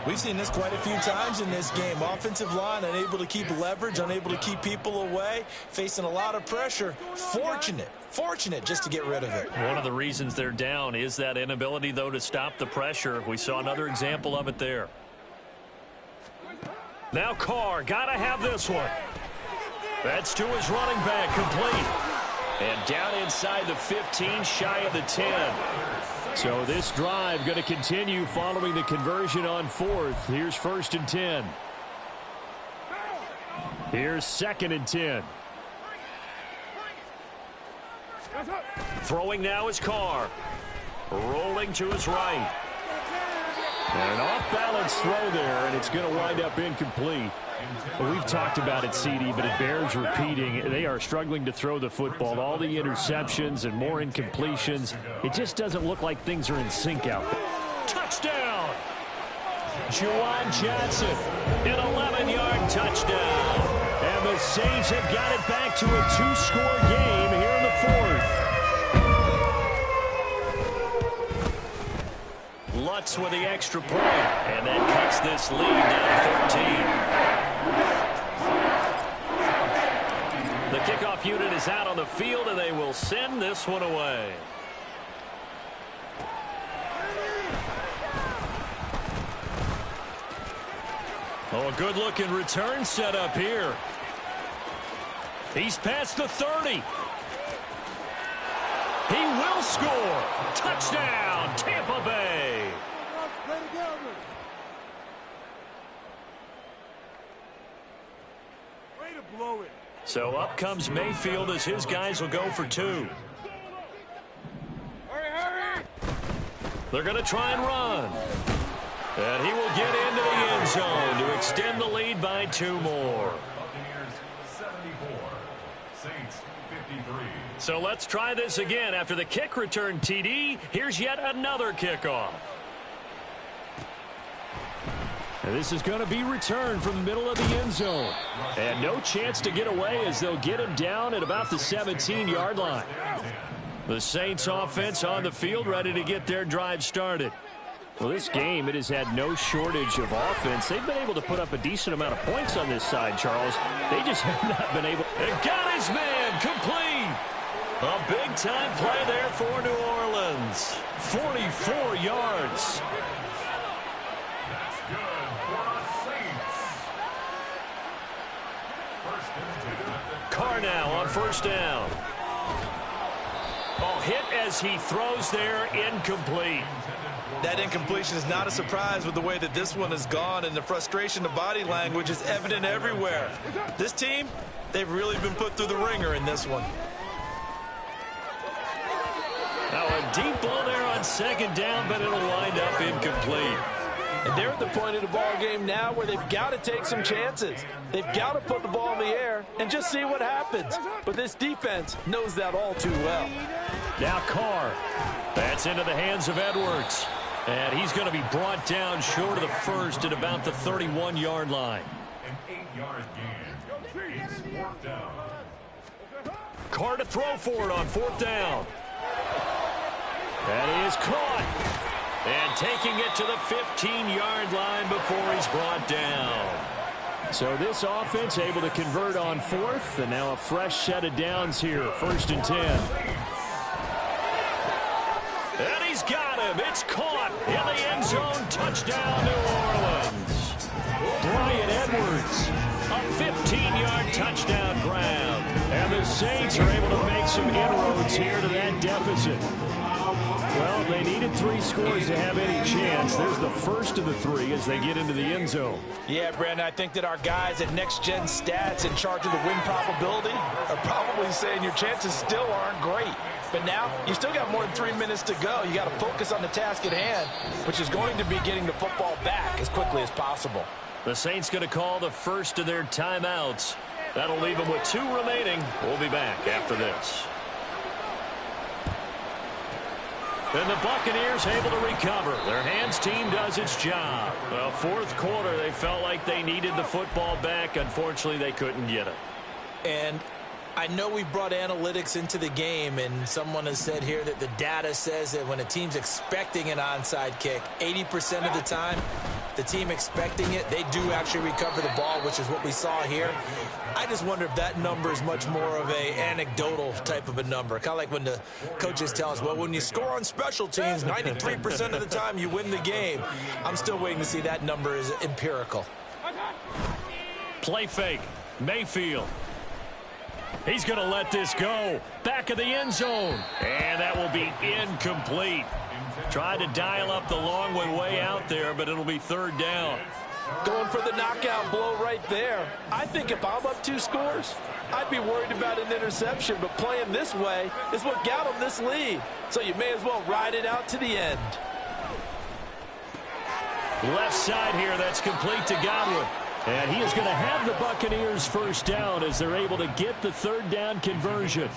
We've seen this quite a few times in this game. Offensive line unable to keep leverage, unable to keep people away, facing a lot of pressure. Fortunate just to get rid of it. One of the reasons they're down is that inability, though, to stop the pressure. We saw another example of it there. Now Carr, gotta have this one. That's to his running back, complete. And down inside the 15, shy of the 10. So this drive going to continue following the conversion on fourth. Here's first and 10. Here's second and 10. Throwing now is Carr. Rolling to his right. And an off-balance throw there, and it's going to wind up incomplete. Well, we've talked about it, CD, but it bears repeating. They are struggling to throw the football. All the interceptions and more incompletions. It just doesn't look like things are in sync out there. Touchdown! Juwan Johnson, an 11-yard touchdown. And the Saints have got it back to a two-score game here in the fourth. Lutz with the extra point, and that cuts this lead down to 13. The The kickoff unit is out on the field, and they will send this one away. Oh, a good-looking return set up here. He's past the 30. He will score. Touchdown, Tampa Bay. So up comes Mayfield as his guys will go for 2. They're going to try and run. And he will get into the end zone to extend the lead by 2 more. Buccaneers 74, Saints 53. So let's try this again. After the kick return TD, here's yet another kickoff. And this is going to be returned from the middle of the end zone. And no chance to get away as they'll get him down at about the 17-yard line. The Saints offense on the field ready to get their drive started. Well, this game, it has had no shortage of offense. They've been able to put up a decent amount of points on this side, Charles. They just have not been able. And got his man complete. A big-time play there for New Orleans. 44 yards. That's good for the Saints. First and 10. Carr now on first down. Oh, hit as he throws there, incomplete. That incompletion is not a surprise with the way that this one has gone, and the frustration of body language is evident everywhere. This team, they've really been put through the ringer in this one. Now a deep ball there on second down, but it'll wind up incomplete. And they're at the point of the ball game now where they've got to take some chances. They've got to put the ball in the air and just see what happens. But this defense knows that all too well. Now Carr. That's into the hands of Edwards. And he's going to be brought down short of the first at about the 31-yard line. An 8-yard gain. It's 4th down. Carr to throw for it on 4th down. That is caught. And taking it to the 15-yard line before he's brought down. So this offense able to convert on 4th, and now a fresh set of downs here, 1st and 10. And he's got him. It's caught in the end zone. Touchdown, New Orleans. Bryan Edwards, a 15-yard touchdown grab. And the Saints are able to make some inroads here to that deficit. Well, they needed 3 scores to have any chance. There's the first of the 3 as they get into the end zone. Yeah, Brandon, I think that our guys at Next Gen Stats in charge of the win probability are probably saying your chances still aren't great. But now, you still got more than 3 minutes to go. You got to focus on the task at hand, which is going to be getting the football back as quickly as possible. The Saints going to call the first of their timeouts. That'll leave them with 2 remaining. We'll be back after this. And the Buccaneers able to recover. Their hands team does its job. Well, 4th quarter, they felt like they needed the football back. Unfortunately, they couldn't get it. And I know we brought analytics into the game, and someone has said here that the data says that when a team's expecting an onside kick, 80% of the time, the team expecting it, they do actually recover the ball, which is what we saw here. I just wonder if that number is much more of a anecdotal type of a number. Kind of like when the coaches tell us, well, when you score on special teams, 93% of the time you win the game. I'm still waiting to see that number is empirical. Play fake. Mayfield. He's going to let this go. Back of the end zone. And that will be incomplete. Tried to dial up the long one way out there, but it'll be 3rd down. Going for the knockout blow right there. I think if I'm up 2 scores, I'd be worried about an interception, but playing this way is what got them this lead. So you may as well ride it out to the end. Left side here, that's complete to Godwin. And he is going to have the Buccaneers first down as they're able to get the 3rd down conversion.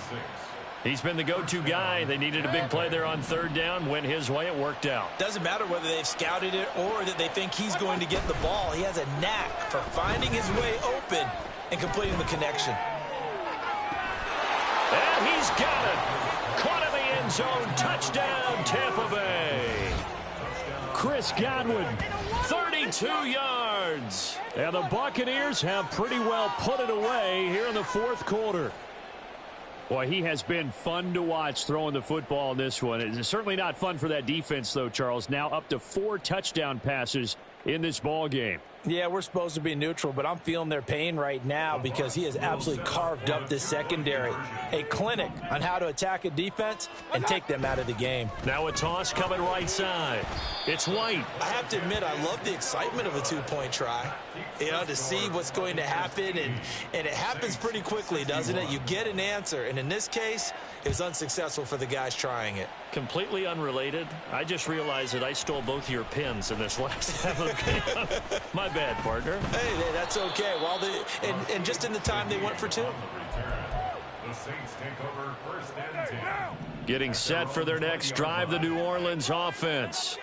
He's been the go-to guy. They needed a big play there on 3rd down. Went his way. It worked out. Doesn't matter whether they've scouted it or that they think he's going to get the ball. He has a knack for finding his way open and completing the connection. And he's got it. Caught in the end zone. Touchdown, Tampa Bay. Chris Godwin, 32 yards. And the Buccaneers have pretty well put it away here in the 4th quarter. Boy, he has been fun to watch throwing the football in this one. It's certainly not fun for that defense, though, Charles. Now up to 4 touchdown passes in this ball game. Yeah, we're supposed to be neutral, but I'm feeling their pain right now because he has absolutely carved up this secondary. A clinic on how to attack a defense and take them out of the game. Now a toss coming right side. It's White. I have to admit, I love the excitement of a two-point try. You know, to see what's going to happen, and it happens pretty quickly, doesn't it? You get an answer, and in this case, it was unsuccessful for the guys trying it. Completely unrelated. I just realized that I stole both of your pins in this last half of the game. My bad, partner. Hey, that's okay. Well, and just in the time they went for 2. The Saints take over 1st and 10. Getting set for their next drive, the New Orleans offense.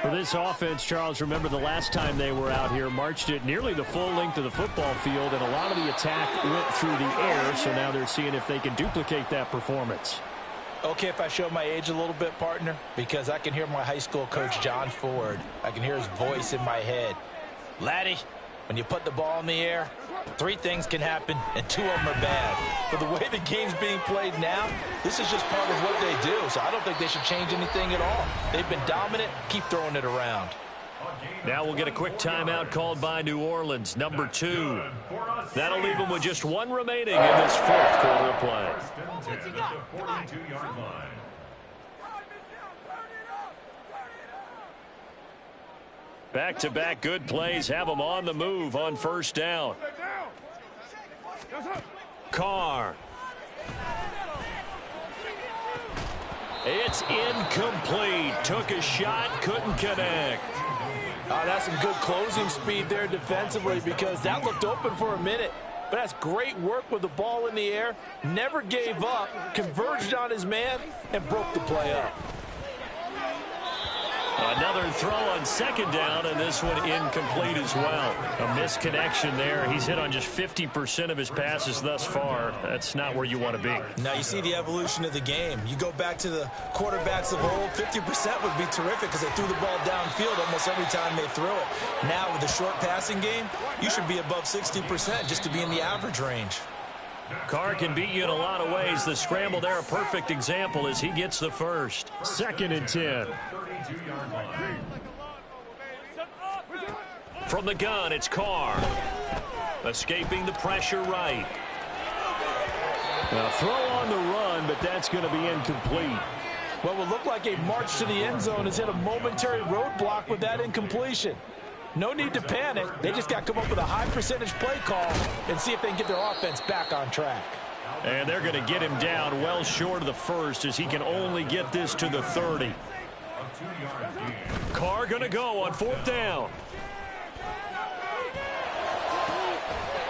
For this offense, Charles, remember the last time they were out here, marched it nearly the full length of the football field, and a lot of the attack went through the air, so now they're seeing if they can duplicate that performance. Okay, if I show my age a little bit, partner, because I can hear my high school coach, John Ford. I can hear his voice in my head. Laddie, when you put the ball in the air, 3 things can happen, and 2 of them are bad. For the way the game's being played now, this is just part of what they do, so I don't think they should change anything at all. They've been dominant. Keep throwing it around. Now we'll get a quick timeout called by New Orleans, number 2. That'll leave them with just 1 remaining in this 4th quarter of play. 1st and 10 at the 42-yard line. Back-to-back good plays have them on the move on 1st down. Carr. It's incomplete. Took a shot, couldn't connect. That's some good closing speed there defensively because that looked open for a minute. But that's great work with the ball in the air. Never gave up, converged on his man, and broke the play up. Another throw on 2nd down, and this one incomplete as well. A misconnection there. He's hit on just 50% of his passes thus far. That's not where you want to be. Now you see the evolution of the game. You go back to the quarterbacks of old, 50% would be terrific because they threw the ball downfield almost every time they threw it. Now with the short passing game, you should be above 60% just to be in the average range. Carr can beat you in a lot of ways. The scramble there, a perfect example as he gets the first. 2nd and 10. From the gun, it's Carr. Escaping the pressure right. Now throw on the run, but that's going to be incomplete. What would look like a march to the end zone has hit a momentary roadblock with that incompletion. No need to panic. They just got to come up with a high percentage play call and see if they can get their offense back on track. And they're going to get him down well short of the first as he can only get this to the 30. Carr going to go on 4th down.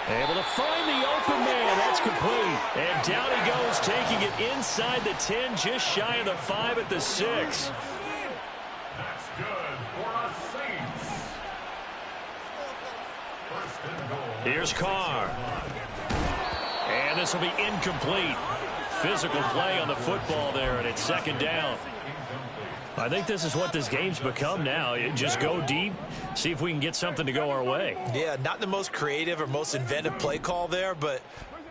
Able to find the open man. That's complete. And down he goes, taking it inside the 10, just shy of the 5 at the 6. That's good for us Saints. 1st and goal. Here's Carr. And this will be incomplete. Physical play on the football there, and it's 2nd down. I think this is what this game's become now. Just go deep, see if we can get something to go our way. Yeah, not the most creative or most inventive play call there, but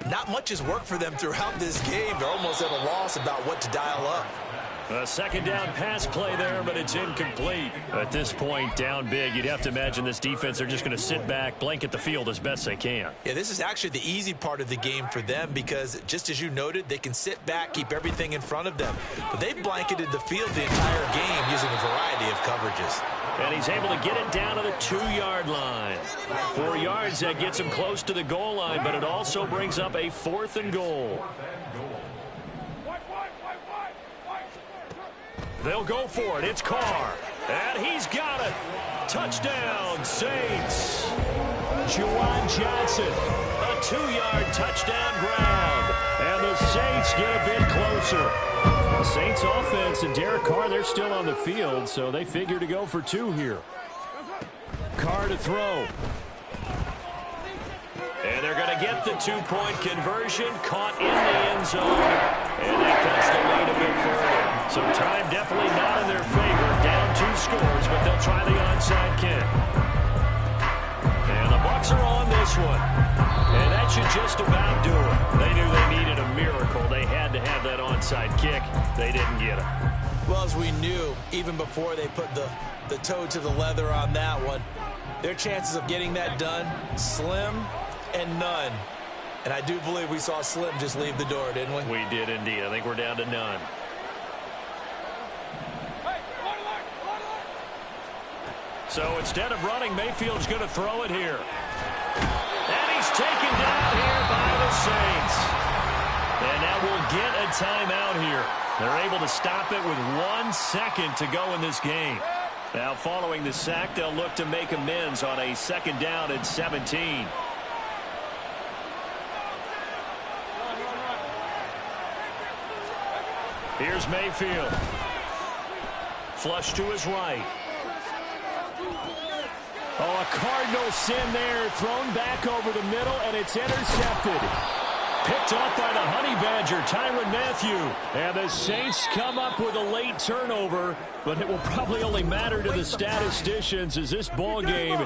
not much has worked for them throughout this game. They're almost at a loss about what to dial up. A 2nd down pass play there, but it's incomplete. At this point, down big, you'd have to imagine this defense, they're just going to sit back, blanket the field as best they can. Yeah, this is actually the easy part of the game for them because, just as you noted, they can sit back, keep everything in front of them. But they've blanketed the field the entire game using a variety of coverages. And he's able to get it down to the 2-yard line. 4 yards, that gets him close to the goal line, but it also brings up a 4th and goal. They'll go for it. It's Carr. And he's got it. Touchdown, Saints. Juwan Johnson. A 2-yard touchdown grab. And the Saints get a bit closer. The Saints offense and Derek Carr, they're still on the field, so they figure to go for 2 here. Carr to throw. And they're going to get the 2-point conversion. Caught in the end zone. And that cuts the lead a bit further. So time definitely not in their favor. Down 2 scores, but they'll try the onside kick. And the Bucs are on this one. And that should just about do it. They knew they needed a miracle. They had onside kick. They didn't get him. Well, as we knew, even before they put the toe to the leather on that one, their chances of getting that done, slim and none. And I do believe we saw Slim just leave the door, didn't we? We did indeed. I think we're down to none. So instead of running, Mayfield's going to throw it here. And he's taken down here by the Saints. And now we'll get a timeout here. They're able to stop it with 1 second to go in this game. Now following the sack, they'll look to make amends on a 2nd down and 17. Here's Mayfield. Flush to his right. Oh, a Cardinal sin there. Thrown back over the middle, and it's intercepted. Picked off by the Honey Badger, Tyrann Mathieu. And the Saints come up with a late turnover, but it will probably only matter to the statisticians as this ball game